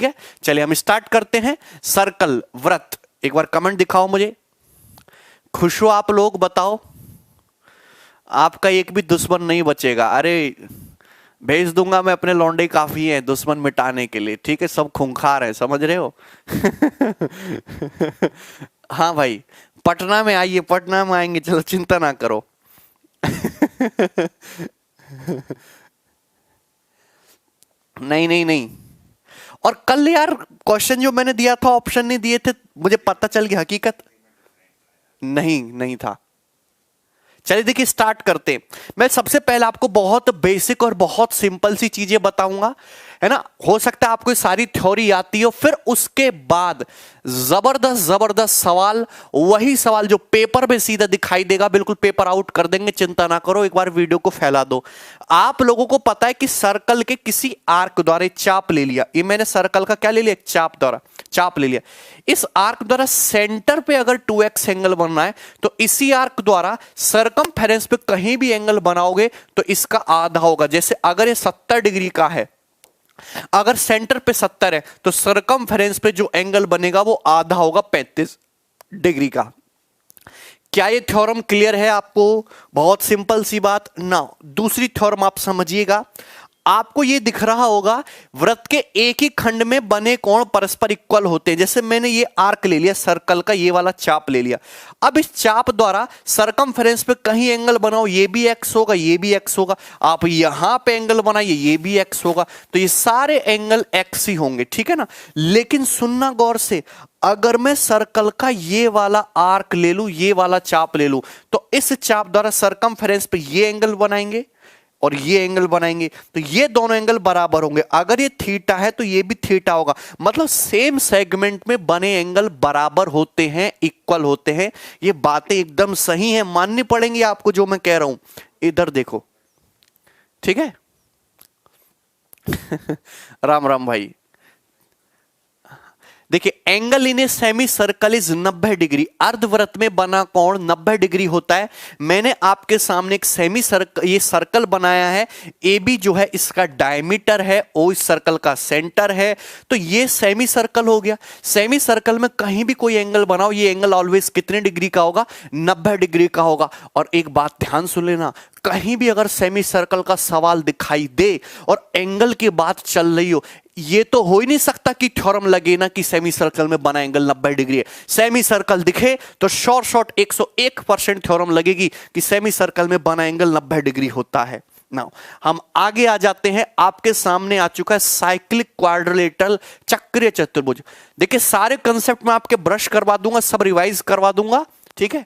है, चलिए हम स्टार्ट करते हैं। सर्कल, वृत्त, एक बार कमेंट दिखाओ मुझे, खुश हो आप लोग, बताओ। आपका एक भी दुश्मन नहीं बचेगा। अरे भेज दूंगा मैं, अपने लौंडे काफी हैं दुश्मन मिटाने के लिए, ठीक है, सब खूंखार है, समझ रहे हो। हाँ भाई, पटना में आइए, पटना में आएंगे, चलो चिंता ना करो। नहीं नहीं नहीं। और कल यार क्वेश्चन जो मैंने दिया था, ऑप्शन नहीं दिए थे, मुझे पता चल गया हकीकत नहीं नहीं था। चलिए देखिए स्टार्ट करते हैं। मैं सबसे पहले आपको बहुत बेसिक और बहुत सिंपल सी चीजें बताऊंगा, है ना। हो सकता है आपको सारी थ्योरी आती हो, फिर उसके बाद जबरदस्त जबरदस्त सवाल, वही सवाल जो पेपर में सीधा दिखाई देगा, बिल्कुल पेपर आउट कर देंगे, चिंता ना करो। एक बार वीडियो को फैला दो। आप लोगों को पता है कि सर्कल के किसी आर्क द्वारा चाप ले लिया, ये मैंने सर्कल का क्या ले लिया, चाप द्वारा चाप ले लिया। इस आर्क द्वारा सेंटर पे अगर 2x एंगल बनना है, तो इसी आर्क द्वारा सरकमफेरेंस पे कहीं भी एंगल बनाओगे तो इसका आधा होगा। जैसे अगर ये 70 डिग्री का है, अगर सेंटर पे 70 है, तो सरकमफेरेंस पे जो एंगल बनेगा वो आधा होगा 35 डिग्री का। क्या ये थ्योरम क्लियर है आपको? बहुत सिंपल सी बात ना। दूसरी थ्योरम आप समझिएगा। आपको ये दिख रहा होगा, वृत्त के एक ही खंड में बने कोण परस्पर इक्वल होते हैं। जैसे मैंने ये आर्क ले लिया सर्कल का, ये वाला चाप ले लिया। अब इस चाप द्वारा सरकमफेरेंस पे कहीं एंगल बनाओ, ये भी x होगा, ये भी x होगा। आप यहां पे एंगल बनाइए, ये भी x होगा। तो ये सारे एंगल x ही होंगे, ठीक है ना। लेकिन सुनना गौर से, अगर मैं सर्कल का ये वाला आर्क ले लूं, ये वाला चाप ले लूं, तो इस चाप द्वारा सरकमफेरेंस पे ये एंगल बनाएंगे और ये एंगल बनाएंगे, तो ये दोनों एंगल बराबर होंगे। अगर ये थीटा है तो ये भी थीटा होगा। मतलब सेम सेगमेंट में बने एंगल बराबर होते हैं, इक्वल होते हैं। ये बातें एकदम सही हैं, माननी पड़ेंगी आपको जो मैं कह रहा हूं। इधर देखो, ठीक है। राम राम भाई। देखिए, angle in a semi circle is 90 degree. अर्धवृत्त में बना कोण 90 डिग्री होता है। मैंने आपके सामने एक सेमी सर्कल, ये सर्कल बनाया है। ए बी जो है इसका डायमीटर है, ओ इस सर्कल का सेंटर है। तो ये सेमी सर्कल हो गया। सेमी सर्कल में कहीं भी कोई एंगल बनाओ, ये एंगल ऑलवेज कितने डिग्री का होगा? 90 डिग्री का होगा। और एक बात ध्यान सुन लेना, कहीं भी अगर सेमी सर्कल का सवाल दिखाई दे और एंगल की बात चल रही हो, ये तो हो ही नहीं सकता कि थ्योरम लगे ना कि सेमी सर्कल में बना एंगल 90 डिग्री है। सेमी सर्कल दिखे तो शॉर्ट 101% थ्योरम लगेगी कि सेमी सर्कल में बना एंगल 90 डिग्री होता है। नाउ हम आगे आ जाते हैं। आपके सामने आ चुका है साइक्लिक क्वाड्रिलेटरल, चक्रीय चतुर्भुज। देखिए सारे कंसेप्ट में आपके ब्रश करवा दूंगा, सब रिवाइज करवा दूंगा, ठीक है।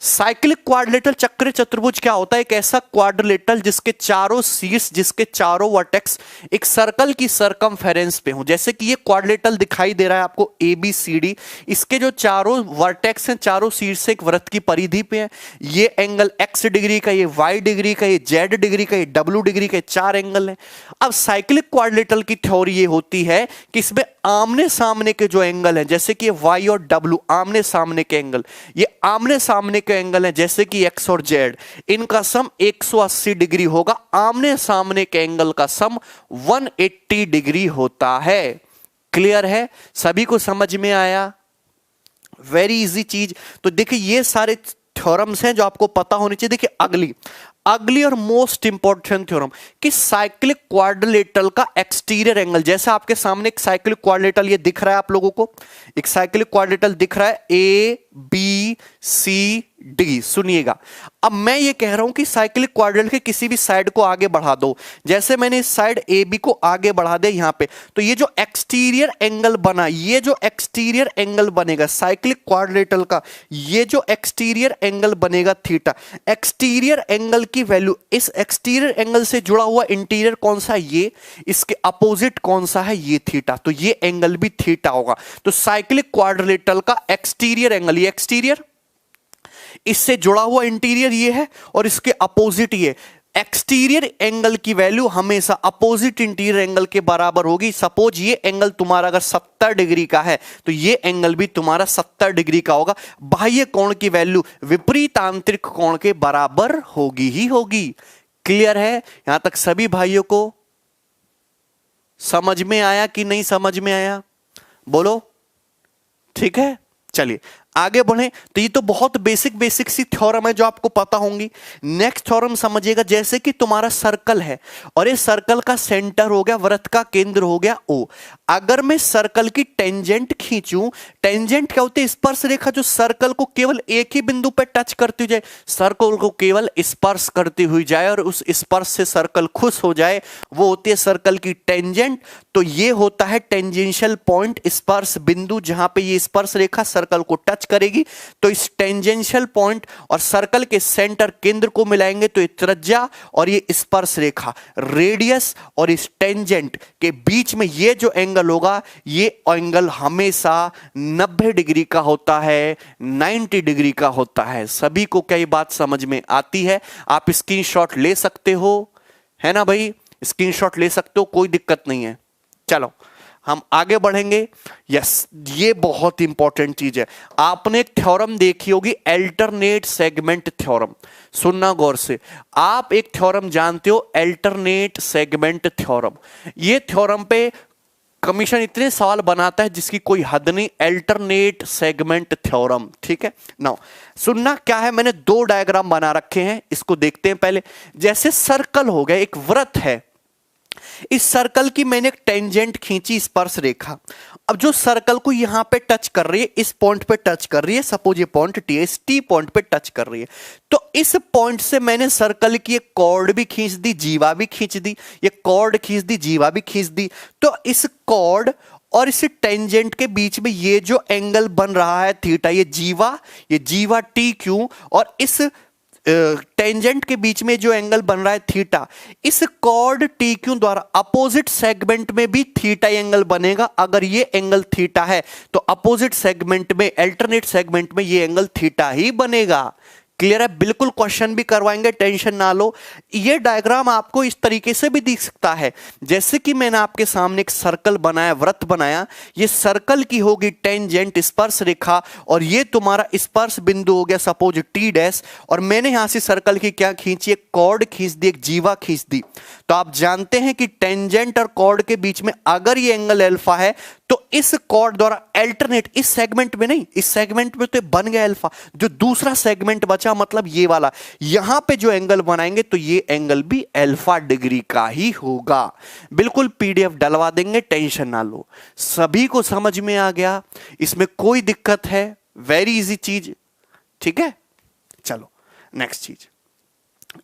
साइक्लिक क्वाड्रिलेटरल चक्रीय चतुर्भुज क्या होता है? एक ऐसा क्वाड्रिलेटरल जिसके चारों शीर्ष, जिसके चारों वर्टेक्स एक सर्कल की सरकमफेरेंस पे हो। जैसे कि ये क्वाड्रिलेटरल दिखाई दे रहा है आपको ABCD, इसके जो चारों वर्टेक्स हैं, चारों शीर्ष एक वृत्त की परिधि पे है। ये एंगल x डिग्री का, ये y डिग्री का, ये z डिग्री का, ये w डिग्री का, 4 एंगल है। अब साइक्लिक क्वाड्रिलेटरल की थ्योरी ये होती है कि इसमें आमने सामने के जो एंगल है, जैसे कि y और w आमने सामने के एंगल, ये आमने सामने के एंगल है जैसे कि x और z, इनका सम 180 डिग्री होगा। आमने सामने के एंगल का सम 180 डिग्री होता है। क्लियर है? सभी को समझ में आया? वेरी इजी चीज। तो देखिए ये सारे थ्योरम्स हैं जो आपको पता होनी चाहिए। देखिए अगली और मोस्ट इंपॉर्टेंट थ्योरम कि साइक्लिक क्वाड्रिलेटरल का एक्सटीरियर एंगल, जैसे आपके सामने एक साइक्लिक क्वाड्रिलेटरल ये दिख रहा है आप लोगों को, एक साइक्लिक क्वाड्रिलेटरल दिख रहा है ABCD। सुनिएगा, अब मैं ये कह रहा हूं कि साइक्लिक क्वाड्रिलेटरल के किसी भी साइड को आगे बढ़ा दो। जैसे मैंने इस साइड AB को आगे बढ़ा दे यहां पे, तो ये जो एक्सटीरियर एंगल बना, ये जो एक्सटीरियर एंगल बनेगा साइक्लिक क्वाड्रिलेटरल का, ये जो एक्सटीरियर एंगल बनेगा थीटा। एक्सटीरियर एंगल की वैल्यू, इस एक्सटीरियर एंगल से जुड़ा हुआ इंटीरियर कौन सा है? ये। इसके अपोजिट कौन सा है? ये थीटा। तो ये एंगल भी थीटा होगा। तो साइक्लिक क्वाड्रिलेटरल का एक्सटीरियर एंगल, ये एक्सटीरियर, इससे जुड़ा हुआ इंटीरियर ये है और इसके अपोजिट ये। एक्सटीरियर एंगल की वैल्यू हमेशा अपोजिट इंटीरियर एंगल के बराबर होगी। सपोज ये एंगल तुम्हारा अगर 70 डिग्री का है तो ये एंगल भी तुम्हारा 70 डिग्री का होगा। बाह्य कोण की वैल्यू विपरीत आंतरिक कोण के बराबर होगी ही होगी। क्लियर है? यहां तक सभी भाइयों को समझ में आया कि नहीं समझ में आया, बोलो। ठीक है, चलिए आगे बढ़े। तो ये तो बहुत बेसिक बेसिक सी थ्योरम है जो आपको पता होंगी। नेक्स्ट थ्योरम समझिएगा, जैसे कि तुम्हारा सर्कल है और ये सर्कल का सेंटर हो गया, वृत्त का केंद्र हो गया O। अगर मैं सर्कल की टेंजेंट खींचूं, टेंजेंट क्या होती है? स्पर्श रेखा जो सर्कल को केवल एक ही बिंदु पर टच करती जाए, सर्कल को केवल स्पर्श करती हुई जाए और उस स्पर्श से सर्कल खुश हो जाए, वो होती है सर्कल की टेंजेंट। तो ये होता है टेंजेंशियल पॉइंट, स्पर्श बिंदु, जहां पे ये स्पर्श रेखा सर्कल को टच करेगी। तो इस टेंजेंशियल पॉइंट और सर्कल के सेंटर केंद्र को मिलाएंगे तो ये त्रिज्या और ये स्पर्श रेखा रेडियस और इस टेंजेंट के बीच में ये जो एंगल होगा, ये एंगल हमेशा 90 डिग्री का होता है, 90 डिग्री का होता है। सभी को क्या ये बात समझ में आती है? आप स्क्रीनशॉट ले सकते हो, है ना भाई, स्क्रीनशॉट ले सकते हो, कोई दिक्कत नहीं है। चलो हम आगे बढ़ेंगे। यस, ये बहुत इंपॉर्टेंट चीज है। आपने एक थ्योरम देखी होगी, अल्टरनेट सेगमेंट थ्योरम। सुनना गौर से, आप एक थ्योरम जानते हो, अल्टरनेट सेगमेंट थ्योरम। ये थ्योरम पे कमीशन इतने सवाल बनाता है जिसकी कोई हद नहीं। अल्टरनेट सेगमेंट थ्योरम, ठीक है। नाउ सुनना क्या है, मैंने दो डायग्राम बना रखे हैं, इसको देखते हैं पहले। जैसे सर्कल हो गया, एक वृत्त है, इस सर्कल की मैंने एक टेंजेंट खींची, स्पर्श रेखा। अब जो सर्कल को यहां पे टच कर रही है, इस पॉइंट पे टच कर रही है, सपोज ये पॉइंट टी है, इस टी पॉइंट पे टच कर रही है, तो इस पॉइंट से मैंने सर्कल की एक कॉर्ड भी खींच दी, जीवा भी खींच दी, ये कॉर्ड खींच दी, जीवा भी खींच दी। तो इस कॉर्ड और इस टेंजेंट के बीच में ये जो एंगल बन रहा है थीटा, ये जीवा टी क्यू, और इस टेंजेंट के बीच में जो एंगल बन रहा है थीटा, इस कॉर्ड टी क्यू द्वारा अपोजिट सेगमेंट में भी थीटा एंगल बनेगा। अगर ये एंगल थीटा है तो अपोजिट सेगमेंट में, अल्टरनेट सेगमेंट में ये एंगल थीटा ही बनेगा। क्लियर है? बिल्कुल क्वेश्चन भी करवाएंगे, टेंशन ना लो। ये डायग्राम आपको इस तरीके से भी दिख सकता है, जैसे कि मैंने आपके सामने एक सर्कल बनाया, वृत्त बनाया, ये सर्कल की होगी टेंजेंट, स्पर्श रेखा, और ये तुम्हारा स्पर्श बिंदु हो गया सपोज टी डैश, और मैंने यहां से सर्कल की क्या खींची, एक कॉर्ड खींच दी, एक जीवा खींच दी। तो आप जानते हैं कि टेंजेंट और कॉर्ड के बीच में अगर ये एंगल अल्फा है तो इस कॉर्ड द्वारा अल्टरनेट, इस सेगमेंट में नहीं, इस सेगमेंट में तो बन गया अल्फा, जो दूसरा सेगमेंट बचा मतलब ये वाला, यहां पे जो एंगल बनाएंगे तो ये एंगल भी अल्फा डिग्री का ही होगा। बिल्कुल पीडीएफ डलवा देंगे, टेंशन ना लो। सभी को समझ में आ गया? इसमें कोई दिक्कत है? वेरी इजी चीज, ठीक है। चलो नेक्स्ट चीज।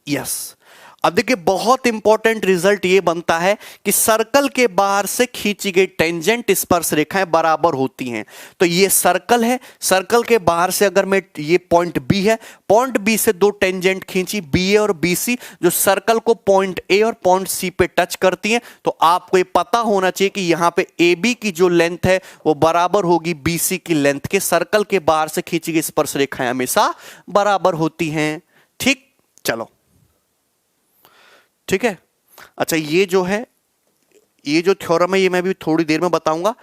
यस, अब देखिए बहुत इंपॉर्टेंट रिजल्ट ये बनता है कि सर्कल के बाहर से खींची गई टेंजेंट स्पर्श रेखाएं बराबर होती हैं। तो ये सर्कल है, सर्कल के बाहर से अगर मैं, ये पॉइंट बी है, पॉइंट बी से दो टेंजेंट खींची, बी ए और बी सी, जो सर्कल को पॉइंट ए और पॉइंट सी पे टच करती हैं। तो आपको ये पता होना चाहिए कि यहां पे ए बी की जो लेंथ है वो बराबर होगी बी सी की लेंथ के। सर्कल के बाहर से खींची गई स्पर्श रेखाएं हमेशा बराबर होती हैं, ठीक। चलो ठीक है। अच्छा, ये जो है, ये जो थ्योरम है, ये मैं भी थोड़ी देर में बताऊंगा।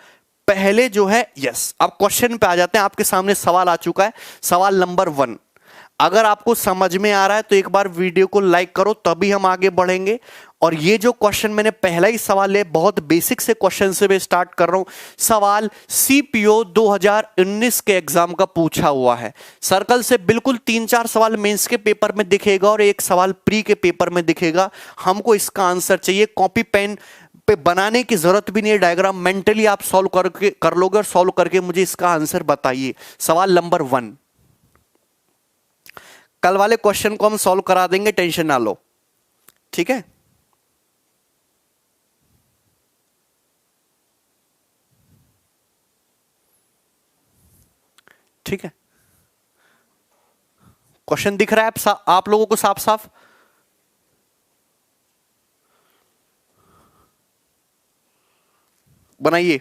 पहले जो है, यस, अब क्वेश्चन पे आ जाते हैं। आपके सामने सवाल आ चुका है, सवाल नंबर 1। अगर आपको समझ में आ रहा है तो एक बार वीडियो को लाइक करो, तभी हम आगे बढ़ेंगे। और ये जो क्वेश्चन मैंने पहला ही सवाल है, बहुत बेसिक से क्वेश्चन से मैं स्टार्ट कर रहा हूं। सवाल सीपीओ 2019 के एग्जाम का पूछा हुआ है। सर्कल से बिल्कुल 3-4 सवाल मेंस के पेपर में दिखेगा और एक सवाल प्री के पेपर में दिखेगा। हमको इसका आंसर चाहिए। कॉपी पेन पे बनाने की जरूरत भी नहीं है, डायग्राम मेंटली आप सॉल्व करके कर लोगे और सॉल्व करके मुझे इसका आंसर बताइए। सवाल नंबर 1, कल वाले क्वेश्चन को हम सॉल्व करा देंगे, टेंशन ना लो, ठीक है। ठीक है, क्वेश्चन दिख रहा है आप लोगों को साफ साफ? बनाइए।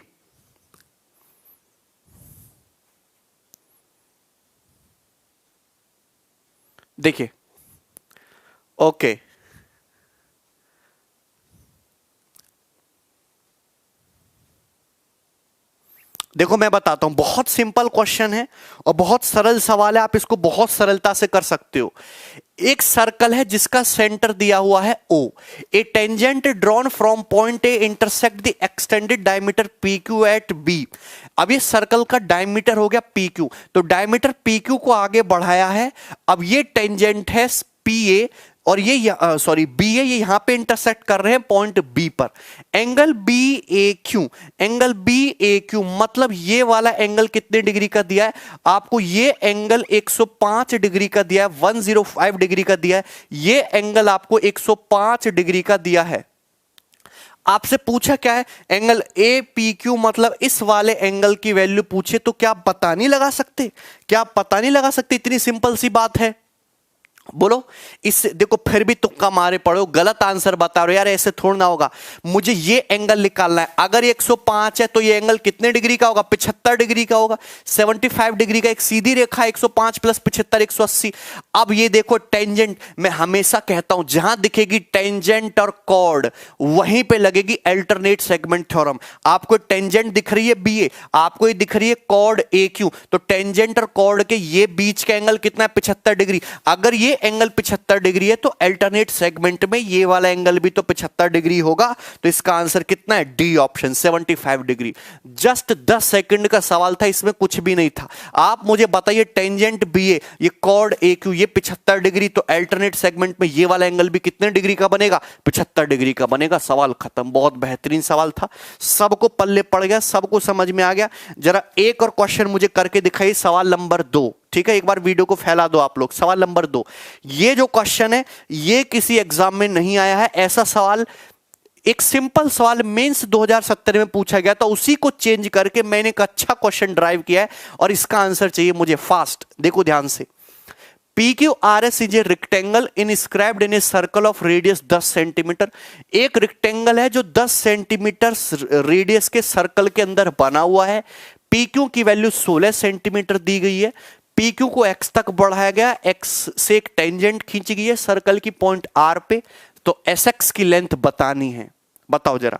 देखिए, ओके, देखो मैं बताता हूं, बहुत सिंपल क्वेश्चन है और बहुत सरल सवाल है, आप इसको बहुत सरलता से कर सकते हो। एक सर्कल है जिसका सेंटर दिया हुआ है O, a tangent drawn from point A intersect the extended diameter PQ at B। अब ये सर्कल का डायमीटर हो गया PQ, तो डायमीटर PQ को आगे बढ़ाया है। अब ये टेंजेंट है PA और ये BA, ये यहां पे इंटरसेक्ट कर रहे हैं पॉइंट B पर। एंगल BAQ, एंगल BAQ मतलब ये वाला एंगल कितने डिग्री का दिया है आपको? ये एंगल 105 डिग्री का दिया है, 105 डिग्री का दिया है। ये एंगल आपको 105 डिग्री का दिया है। आपसे पूछा क्या है? एंगल APQ मतलब इस वाले एंगल की वैल्यू पूछे तो क्या आप पता नहीं लगा सकते? क्या आप पता नहीं लगा सकते? इतनी सिंपल सी बात है। बोलो, इससे देखो फिर भी तुक्का मारे पड़ो, गलत आंसर बता रहे हो यार, ऐसे थोड़ा ना होगा। मुझे ये एंगल निकालना है, अगर 105 है तो ये एंगल कितने डिग्री का होगा? 75 डिग्री का होगा। 75 डिग्री का एक सीधी रेखा 105 प्लस 75 180। अब ये देखो टेंजेंट, मैं हमेशा कहता हूं जहां दिखेगी टेंजेंट और कॉर्ड वहीं पे लगेगी अल्टरनेट सेगमेंट थ्योरम। आपको टेंजेंट दिख रही है BA, आपको ये दिख रही है कॉर्ड AQ, तो टेंजेंट और कॉर्ड के ये बीच का एंगल कितना है? 75 डिग्री। अगर ये एंगल 75 डिग्री है तो अल्टरनेट सेगमेंट में ये वाला एंगल भी तो 75 डिग्री होगा। तो इसका आंसर कितना है? D option, 75 degree. Just 10 second का सवाल था, इसमें कुछ भी नहीं था। आप मुझे बताइए टेंजेंट BA, ये कॉर्ड AQ, ये 75 डिग्री, तो अल्टरनेट सेगमेंट में ये वाला एंगल भी कितने डिग्री का बनेगा? 75 डिग्री का बनेगा। सवाल खत्म। बहुत बेहतरीन सवाल था, सबको पल्ले पड़ गया, सबको समझ में आ गया। जरा एक और क्वेश्चन मुझे करके दिखाइए, सवाल नंबर 2। ठीक है, एक बार वीडियो को फैला दो आप लोग। सवाल नंबर 2, ये जो क्वेश्चन है ये किसी एग्जाम में नहीं आया है। ऐसा सवाल, एक सिंपल सवाल मेंस 2017 में पूछा गया था, उसी को चेंज करके मैंने एक अच्छा क्वेश्चन ड्राइव किया है और इसका आंसर चाहिए मुझे फास्ट। देखो ध्यान से, PQRS is a rectangle inscribed in a circle of radius 10 centimetre. एक रेक्टेंगल है जो 10 सेंटीमीटर रेडियस के सर्कल के अंदर बना हुआ है। PQ की वैल्यू 16 सेंटीमीटर दी गई है। PQ को x तक बढ़ाया गया, x से एक टेंजेंट खींची गई है सर्कल की पॉइंट R पे, तो SX की लेंथ बतानी है। बताओ जरा,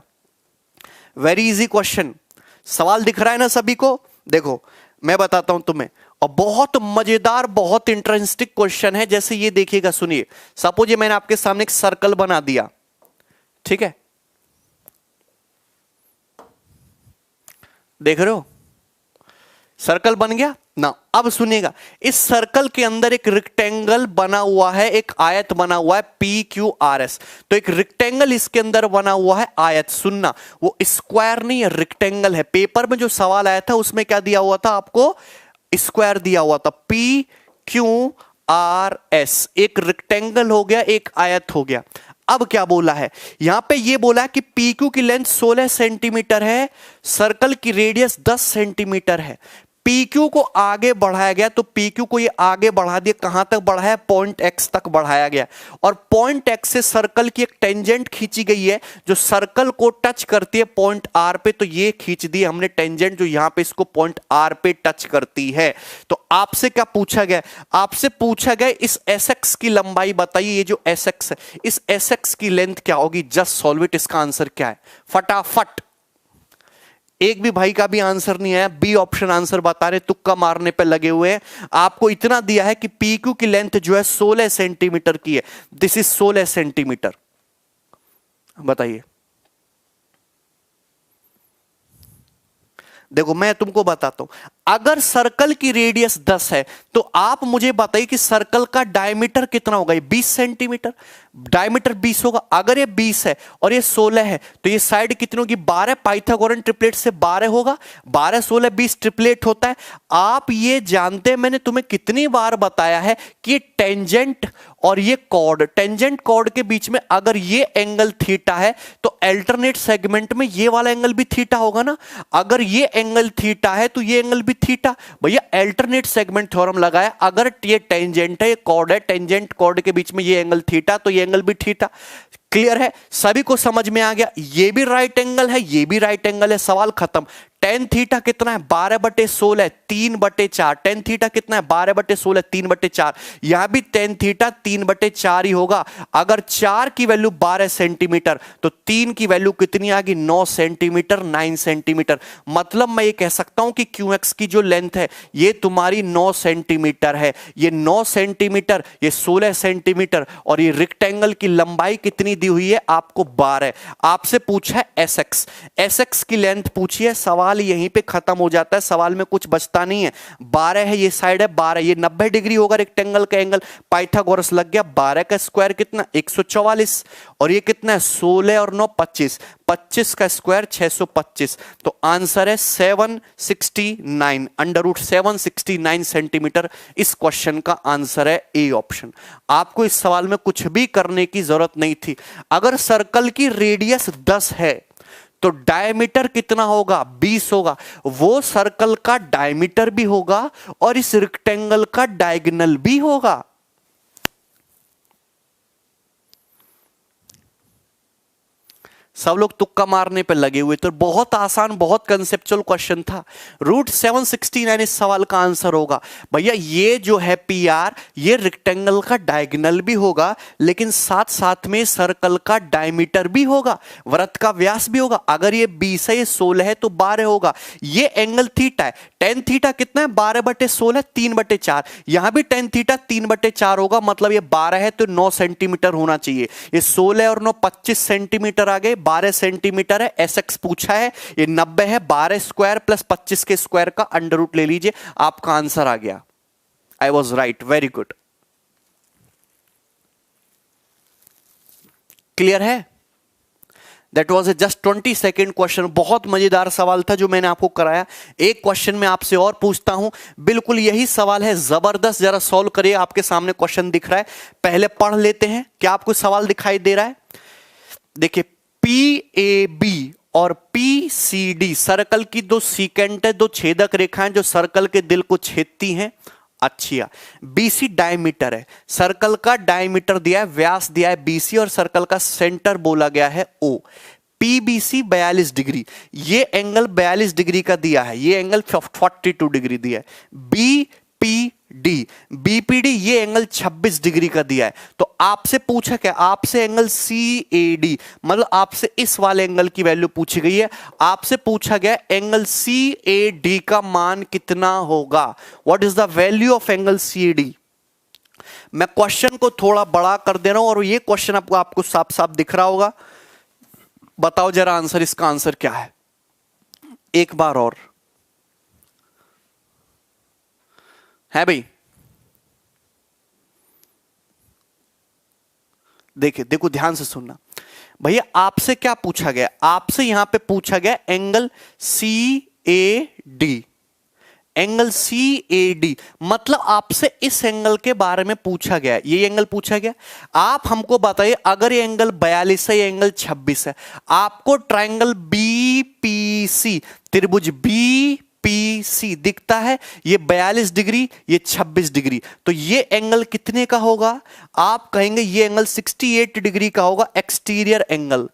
वेरी इजी क्वेश्चन। सवाल दिख रहा है ना सभी को? देखो मैं बताता हूं तुम्हें, और बहुत मजेदार, बहुत इंटरेस्टिंग क्वेश्चन है। जैसे ये देखिएगा, सुनिए। सपोज ये मैंने आपके सामने एक सर्कल बना दिया, ठीक है, देख रहे हो सर्कल बन गया ना। अब सुनिएगा, इस सर्कल के अंदर एक रेक्टेंगल बना हुआ है, एक आयत बना हुआ है PQRS। तो एक रेक्टेंगल इसके अंदर बना हुआ है, आयत। सुनना, वो स्क्वायर नहीं है, रेक्टेंगल है। पेपर में जो सवाल आया था उसमें क्या दिया हुआ था आपको? स्क्वायर दिया हुआ था। PQRS एक रेक्टेंगल हो गया, एक आयत हो गया। अब क्या बोला है यहां पे? ये बोला है कि PQ की लेंथ 16 सेंटीमीटर है, सर्कल की रेडियस 10 सेंटीमीटर है। PQ को आगे बढ़ाया गया, तो PQ को ये आगे बढ़ा दिया, कहां तक बढ़ाया? पॉइंट X तक बढ़ाया गया। और पॉइंट X से सर्कल की एक टेंजेंट खींची गई है जो सर्कल को टच करती है पॉइंट R पे, तो ये खींच दी हमने टेंजेंट जो यहां पे इसको पॉइंट R पे टच करती है। तो आपसे क्या पूछा गया? आपसे पूछा गया इस SX की लंबाई बताइए। ये जो SX है, इस SX की लेंथ क्या होगी? Just solve it. इसका आंसर क्या है? फटाफट। एक भी भाई का भी आंसर नहीं आया, बी ऑप्शन आंसर बता रहे, तुक्का मारने पे लगे हुए हैं। आपको इतना दिया है कि PQ की लेंथ जो है 16 सेंटीमीटर की है। This is 16 centimetre. बताइए, देखो मैं तुमको बताता हूं, अगर सर्कल की रेडियस 10 है तो आप मुझे बताइए कि सर्कल का डायमीटर कितना होगा? ये 20 सेंटीमीटर, डायमीटर 20 होगा। अगर ये 20 है और ये 16 है तो ये साइड कितनी होगी? 12। पाइथागोरन ट्रिपलेट से 12 होगा। 12 16 20 ट्रिपलेट होता है। आप ये जानते हैं, मैंने तुम्हें कितनी बार बताया है कि ये टेंजेंट और ये कॉर्ड, टेंजेंट कॉर्ड के बीच में अगर ये एंगल थीटा है तो अल्टरनेट सेगमेंट में ये वाला एंगल भी थीटा होगा ना। अगर ये एंगल थीटा है तो ये एंगल भी थीटा। भैया अल्टरनेट सेगमेंट थ्योरम लगाया, अगर ये टेंजेंट है, ये कॉर्ड है, टेंजेंट कॉर्ड के बीच में ये एंगल थीटा, तो ये एंगल भी थीटा। क्लियर है? सभी को समझ में आ गया? ये भी राइट एंगल है, ये भी राइट एंगल है। सवाल खत्म। टेन थीटा कितना है 12/16 3/4। टेन थीटा कितना है 12/16 3/4। यहां भी टेन थीटा 3/4 ही होगा। अगर 4 की वैल्यू 12 सेंटीमीटर तो 3 की वैल्यू कितनी आ गई 9 सेंटीमीटर 9 सेंटीमीटर। मतलब मैं ये कह सकता हूं कि क्यूएक्स की जो लेंथ है ये तुम्हारी 9 सेंटीमीटर है। ये 9 सेंटीमीटर, ये 16 सेंटीमीटर और ये रेक्टेंगल की लंबाई कितनी दी हुई है आपको 12। आपसे पूछा है एसएक्स, एसएक्स की लेंथ पूछी है। सवाल यहीं पे खत्म हो जाता है, सवाल में कुछ बचता नहीं है। 12 है, ये साइड है 12, ये 90 डिग्री होगा रेक्टेंगल का एंगल। पाइथागोरस लग गया। 12 का स्क्वायर कितना 144 और ये कितना है 16 और 9 25, 25 का स्क्वायर 625। तो आंसर है 769 √769 सेंटीमीटर। इस क्वेश्चन का आंसर है ए ऑप्शन। आपको इस सवाल में कुछ भी करने की जरूरत नहीं थी। अगर सर्कल की रेडियस 10 है तो डायमीटर कितना होगा 20 होगा। वो सर्कल का डायमीटर भी होगा और इस रेक्टेंगल का डायगोनल भी होगा। सब लोग तुक्का मारने पे लगे हुए, तो बहुत आसान, बहुत कंसेप्चुअल क्वेश्चन था। √769 इस सवाल का आंसर होगा। भैया ये जो है PR, ये रेक्टेंगल का डायगोनल भी होगा, लेकिन साथ साथ में सर्कल का डायमीटर भी होगा, वृत्त का व्यास भी होगा। अगर ये 20 है, ये 16 है तो 12 होगा। ये एंगल थीटा है, टेन थीटा कितना है 12/16 3/4। यहां भी टेन थीटा 3/4 होगा, मतलब ये 12 है तो 9 सेंटीमीटर होना चाहिए। ये 16 और 9 25 सेंटीमीटर आ गए, 12 सेंटीमीटर है। एसएक्स पूछा है, ये 90 है, 12 स्क्वायर प्लस 25 के स्क्वायर का अंडर रूट ले लीजिए, आपका आंसर आ गया। I was right, very good. Clear है? That was a just 20 second question. बहुत मजेदार सवाल था जो मैंने आपको कराया। एक क्वेश्चन मैं आपसे और पूछता हूं, बिल्कुल यही सवाल है, जबरदस्त। जरा सॉल्व करिए, आपके सामने क्वेश्चन दिख रहा है, पहले पढ़ लेते हैं। क्या आपको सवाल दिखाई दे रहा है? देखिए, PAB और PCD सर्कल की दो सीकेंट है, दो छेदक रेखाएं जो सर्कल के दिल को छेदती हैं। अच्छा, BC डायमीटर है, सर्कल का डायमीटर दिया है, व्यास दिया है BC और सर्कल का सेंटर बोला गया है O। PBC 42 डिग्री, ये एंगल 42 डिग्री का दिया है, ये एंगल 42 डिग्री दिया है। BPD ये एंगल 26 डिग्री का दिया है। तो आपसे पूछा क्या, आपसे एंगल CAD, मतलब आपसे इस वाले एंगल की वैल्यू पूछी गई है। आपसे पूछा गया एंगल CAD का मान कितना होगा, what is the value of angle CAD। मैं क्वेश्चन को थोड़ा बड़ा कर दे रहा हूं और ये क्वेश्चन आपको साफ साफ दिख रहा होगा। बताओ जरा आंसर, इसका आंसर क्या है? एक बार और है भाई, देखिए, देखो ध्यान से सुनना भैया। आपसे क्या पूछा गया, आपसे यहां पे पूछा गया एंगल CAD, एंगल CAD, मतलब आपसे इस एंगल के बारे में पूछा गया, ये एंगल पूछा गया। आप हमको बताइए, अगर ये एंगल 42 है, ये एंगल 26 है, आपको ट्रायंगल BPC, त्रिभुज BPC दिखता है, ये 42 डिग्री, ये 26 डिग्री, तो ये एंगल कितने का होगा? आप कहेंगे ये एंगल 68 डिग्री का होगा, एक्सटीरियर एंगल।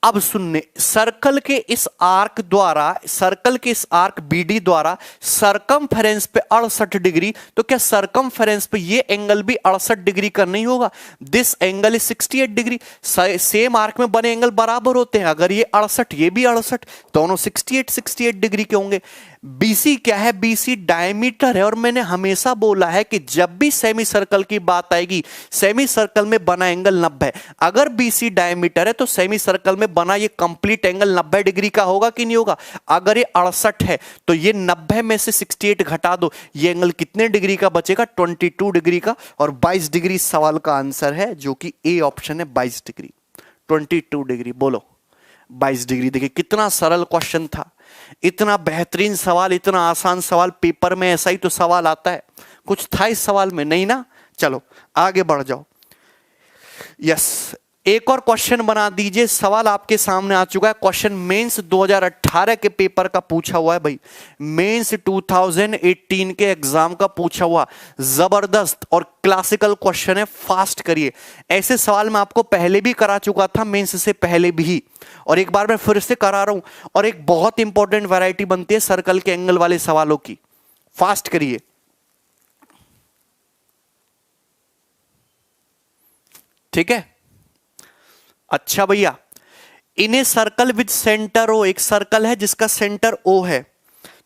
अब सुनने, सर्कल के इस आर्क द्वारा, सर्कल के इस आर्क BD द्वारा सरकमफेरेंस पे 68 डिग्री, तो क्या सरकमफेरेंस पे ये एंगल भी 68 डिग्री का नहीं होगा? This angle is 68 degree. Same arc में बने एंगल बराबर होते हैं, अगर ये 68 ये भी 68, दोनों 68 डिग्री के होंगे। BC क्या है? BC डायमीटर है, और मैंने हमेशा बोला है कि जब भी सेमी सर्कल की बात आएगी, सेमी सर्कल में बना एंगल 90 है। अगर BC डायमीटर है तो सेमी सर्कल में बना ये कंप्लीट एंगल 90 डिग्री का होगा कि नहीं होगा? अगर ये 68 है तो ये 90 में से 68 घटा दो, ये एंगल कितने डिग्री का बचेगा? 22 डिग्री का। और 22 डिग्री सवाल का आंसर है, जो कि ए ऑप्शन है, 22 डिग्री, 22 डिग्री। बोलो 22 डिग्री। देखिए कितना सरल क्वेश्चन था, इतना बेहतरीन सवाल, इतना आसान सवाल। पेपर में ऐसा ही तो सवाल आता है, कुछ था इस सवाल में? नहीं ना। चलो आगे बढ़ जाओ। यस, एक और क्वेश्चन बना दीजिए, सवाल आपके सामने आ चुका है। क्वेश्चन मेंस 2018 के पेपर का पूछा हुआ है भाई, मेंस 2018 के एग्जाम का पूछा हुआ जबरदस्त और क्लासिकल क्वेश्चन है, फास्ट करिए। ऐसे सवाल मैं आपको पहले भी करा चुका था, मेंस से पहले भी, और एक बार मैं फिर से करा रहा हूं। और एक बहुत इंपॉर्टेंट वैरायटी बनती है सर्कल के एंगल वाले सवालों की, फास्ट करिए। ठीक है, अच्छा भैया, in a circle with centre O, एक सर्कल है जिसका सेंटर ओ है।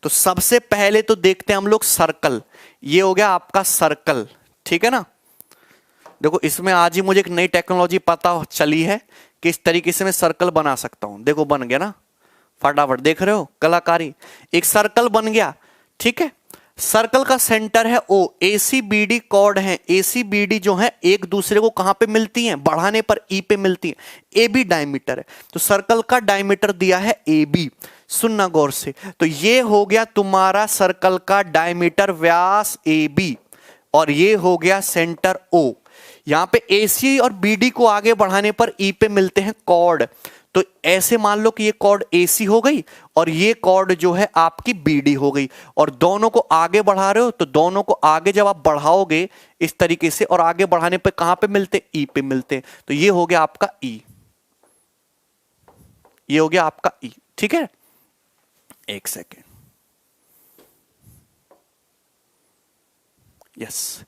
तो सबसे पहले तो देखते हैं हम लोग सर्कल, ये हो गया आपका सर्कल, ठीक है ना। देखो इसमें आज ही मुझे एक नई टेक्नोलॉजी पता चली है कि इस तरीके से मैं सर्कल बना सकता हूं। देखो बन गया ना फटाफट, देख रहे हो कलाकारी, एक सर्कल बन गया। ठीक है, सर्कल का सेंटर है ओ, ACBD कॉर्ड है, ACBD जो है एक दूसरे को कहां पे मिलती हैं, बढ़ाने पर E पे मिलती है। AB डायमीटर है, तो सर्कल का डायमीटर दिया है AB, सुनना गौर से। तो ये हो गया तुम्हारा सर्कल का डायमीटर, व्यास AB, और ये हो गया सेंटर O। यहां पे AC और BD को आगे बढ़ाने पर E पे मिलते हैं कॉर्ड। तो ऐसे मान लो कि ये कॉर्ड AC हो गई और ये कॉर्ड जो है आपकी BD हो गई, और दोनों को आगे बढ़ा रहे हो, तो दोनों को आगे जब आप बढ़ाओगे इस तरीके से, और आगे बढ़ाने पे कहां पे मिलते, E पे मिलते हैं। तो ये हो गया आपका E, ये हो गया आपका E। ठीक है, एक सेकेंड, यस,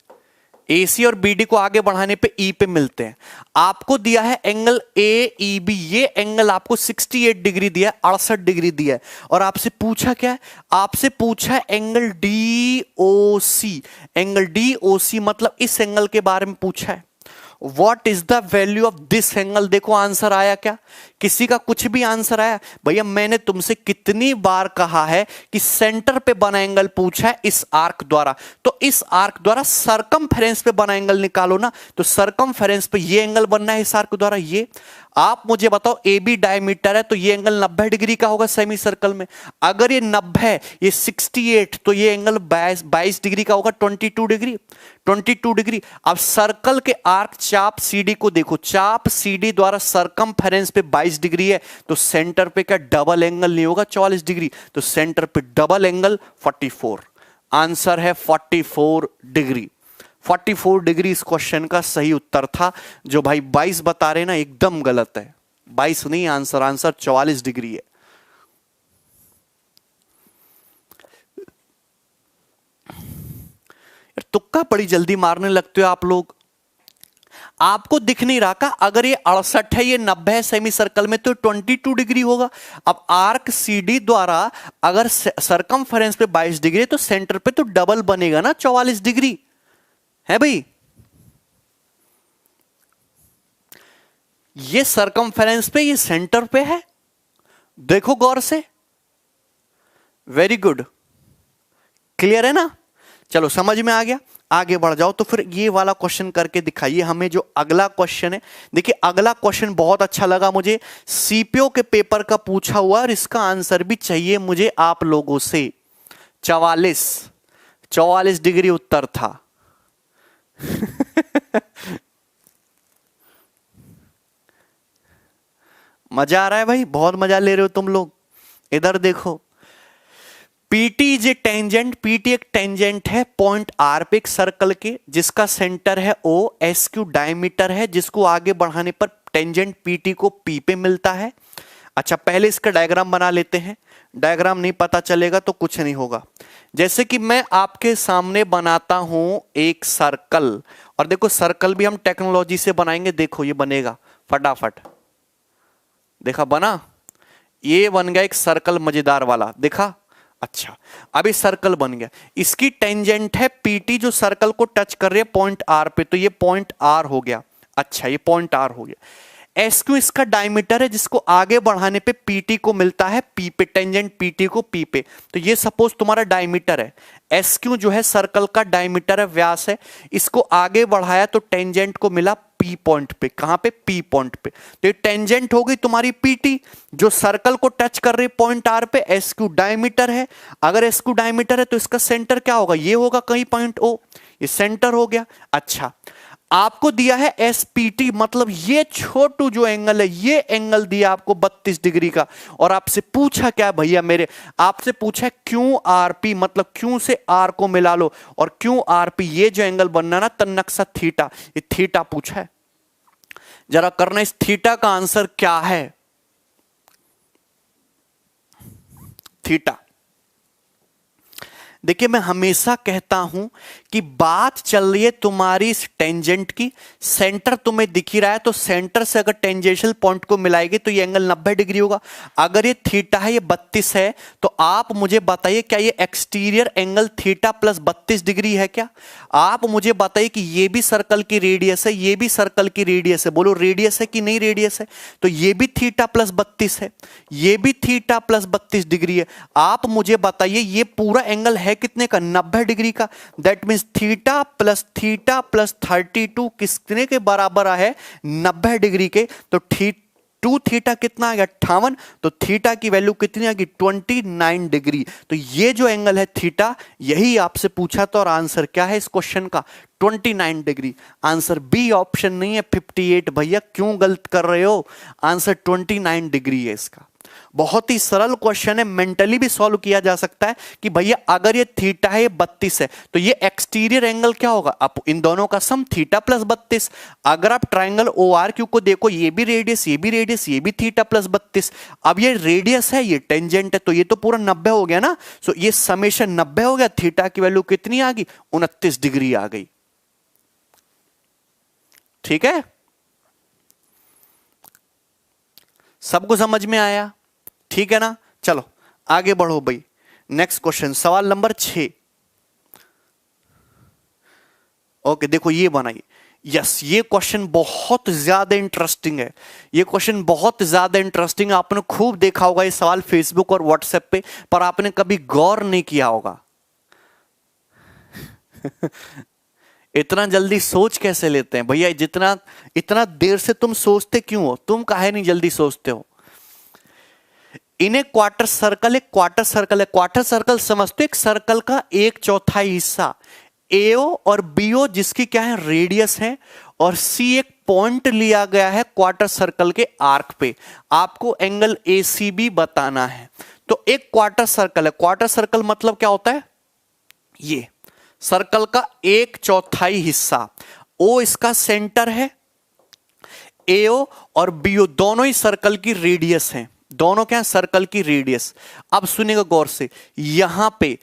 AC और BD को आगे बढ़ाने पे E पे मिलते हैं। आपको दिया है एंगल AEB, ये एंगल आपको 68 डिग्री दिया है, 68 डिग्री दिया है। और आपसे पूछा क्या है, आपसे पूछा है एंगल DOC, एंगल DOC मतलब इस एंगल के बारे में पूछा है। What is the value of this angle? देखो आंसर आया क्या, किसी का कुछ भी आंसर आया? भैया मैंने तुमसे कितनी बार कहा है कि सेंटर पे बना एंगल पूछा है इस आर्क द्वारा, तो इस आर्क द्वारा सरकमफेरेंस पे बना एंगल निकालो ना। तो सरकमफेरेंस पे ये एंगल बनना है इस आर्क द्वारा। ये आप मुझे बताओ, AB डायमीटर है तो ये एंगल 90 डिग्री का होगा सेमी सर्कल में। अगर ये 90 है, ये 68, तो ये एंगल 22 डिग्री का होगा, 22 डिग्री, 22 डिग्री। अब सर्कल के आर्क चाप CD को देखो, चाप CD द्वारा सरकमफेरेंस पे 22 डिग्री है, तो सेंटर पे क्या डबल एंगल नहीं होगा 44 डिग्री? तो सेंटर पे डबल एंगल 44, आंसर है 44 डिग्री। 44 डिग्री इस क्वेश्चन का सही उत्तर था। जो भाई 22 बता रहे ना एकदम गलत है, 22 नहीं आंसर, आंसर 44 डिग्री है। तुक्का बड़ी जल्दी मारने लगते हो आप लोग, आपको दिख नहीं रहा का? अगर ये 68 है, ये 90 है सेमी सर्कल में, तो 22 डिग्री होगा। अब आर्क CD द्वारा अगर सरकमफेरेंस पे 22 डिग्री, तो सेंटर पे तो डबल बनेगा ना 44 डिग्री, है भाई। ये सरकमफेरेंस पे, ये सेंटर पे है, देखो गौर से, वेरी गुड, क्लियर है ना। चलो समझ में आ गया, आगे बढ़ जाओ। तो फिर ये वाला क्वेश्चन करके दिखाइए हमें, जो अगला क्वेश्चन है। देखिए अगला क्वेश्चन बहुत अच्छा लगा मुझे, CPO के पेपर का पूछा हुआ, और इसका आंसर भी चाहिए मुझे आप लोगों से। 44 डिग्री उत्तर था। मजा आ रहा है भाई, बहुत मजा ले रहे हो तुम लोग। इधर देखो, PT is a tangent, PT एक टेंजेंट है पॉइंट R पे एक सर्कल के, जिसका सेंटर है O, SQ डायमीटर है, जिसको आगे बढ़ाने पर टेंजेंट PT को P पे मिलता है। अच्छा पहले इसका डायग्राम बना लेते हैं, डायग्राम नहीं पता चलेगा तो कुछ नहीं होगा। जैसे कि मैं आपके सामने बनाता हूं एक सर्कल, और देखो सर्कल भी हम टेक्नोलॉजी से बनाएंगे। देखो ये बनेगा फटाफट, देखा बना, ये बन गया एक सर्कल मजेदार वाला, देखा। अच्छा अभी सर्कल बन गया, इसकी टेंजेंट है PT जो सर्कल को टच कर रही है पॉइंट R पे, तो ये पॉइंट R हो गया। अच्छा ये पॉइंट R हो गया। SQ इसका डायमीटर है, जिसको आगे बढ़ाने पे PT को मिलता है P पे, टेंजेंट PT को P पे। तो ये सपोज तुम्हारा डायमीटर है, SQ जो है सर्कल का डायमीटर है, व्यास है, इसको आगे बढ़ाया तो टेंजेंट को मिला P पॉइंट पे। कहां पे? P पॉइंट पे। तो ये टेंजेंट हो गई तुम्हारी PT जो सर्कल को टच कर रही पॉइंट R पे। SQ डायमीटर है, अगर SQ डायमीटर है तो इसका सेंटर क्या होगा? ये होगा कहीं पॉइंट O, ये सेंटर हो गया। अच्छा आपको दिया है एसपीटी, मतलब ये छोटू जो एंगल है, ये एंगल दिया आपको 32 डिग्री का, और आपसे पूछा क्या भैया मेरे, आपसे पूछा क्यू आरपी, मतलब क्यू से आर को मिला लो, और क्यू आरपी ये जो एंगल बनना ना तन्नक्सा थीटा, ये थीटा पूछा है। जरा करना इस थीटा का आंसर क्या है। थीटा, देखिए मैं हमेशा कहता हूं कि बात चल रही है तुम्हारी इस टेंजेंट की, सेंटर तुम्हें दिख ही रहा है, तो सेंटर से अगर टेंजेंशियल पॉइंट को मिलाएगी तो ये एंगल 90 डिग्री होगा। अगर ये थीटा है, ये 32 है, तो आप मुझे बताइए क्या ये exterior angle theta plus 32 degree है क्या? आप मुझे बताइए कि ये भी सर्कल की रेडियस है, ये भी सर्कल की रेडियस है, बोलो रेडियस है कि नहीं रेडियस है? तो ये भी थीटा प्लस 32 है, ये भी थीटा प्लस 32 डिग्री है। आप मुझे बताइए ये पूरा एंगल है कितने का? 90 डिग्री का। दैट मींस थीटा प्लस 32 कितने के बराबर है? 90 डिग्री के। तो टू थीटा कितना आ गया? 58। तो थीटा की वैल्यू कितनी आ गई? 29 डिग्री। तो ये जो एंगल है थीटा, यही आपसे पूछा था, और आंसर क्या है इस क्वेश्चन का? 29 डिग्री। आंसर बी ऑप्शन नहीं है 58। भैया क्यों गलत कर रहे हो? आंसर 29 डिग्री है इसका। बहुत ही सरल क्वेश्चन है, मेंटली भी सॉल्व किया जा सकता है कि भैया अगर ये थीटा है, 32 है, तो ये एक्सटीरियर एंगल क्या होगा? अब इन दोनों का सम थीटा प्लस 32। अगर आप ट्राइंगल ओ आर क्यू को देखो, ये भी रेडियस, ये भी रेडियस, ये भी थीटा प्लस 32। अब ये रेडियस है, ये टेंजेंट है, तो ये तो पूरा 90 हो गया ना। सो ये समेशन 90 हो गया। थीटा की वैल्यू कितनी आ गई? 29 डिग्री आ गई। ठीक है, सबको समझ में आया? ठीक है ना, चलो आगे बढ़ो भाई। नेक्स्ट क्वेश्चन, सवाल नंबर 6। ओके, देखो ये बनाइए। यस, ये क्वेश्चन बहुत ज्यादा इंटरेस्टिंग है। ये क्वेश्चन बहुत ज्यादा इंटरेस्टिंग है। आपने खूब देखा होगा ये सवाल फेसबुक और व्हाट्सएप पे, पर आपने कभी गौर नहीं किया होगा। इतना जल्दी सोच कैसे लेते हैं भैया? जितना इतना देर से तुम सोचते क्यों हो? तुम काहे नहीं जल्दी सोचते हो? इन एक क्वार्टर सर्कल, एक क्वार्टर सर्कल है। क्वार्टर सर्कल समझते, एक सर्कल का 1/4 हिस्सा एओ और बीओ, जिसकी क्या है? रेडियस है, और सी एक पॉइंट लिया गया है क्वार्टर सर्कल के आर्क पे। आपको एंगल एसीबी बताना है। तो एक क्वार्टर सर्कल है। क्वार्टर सर्कल मतलब क्या होता है? ये सर्कल का 1/4 हिस्सा, ओ इसका सेंटर है, एओ और बीओ दोनों ही सर्कल की रेडियस हैं। दोनों क्या है? सर्कल की रेडियस। अब सुनिएगा गौर से, यहां पे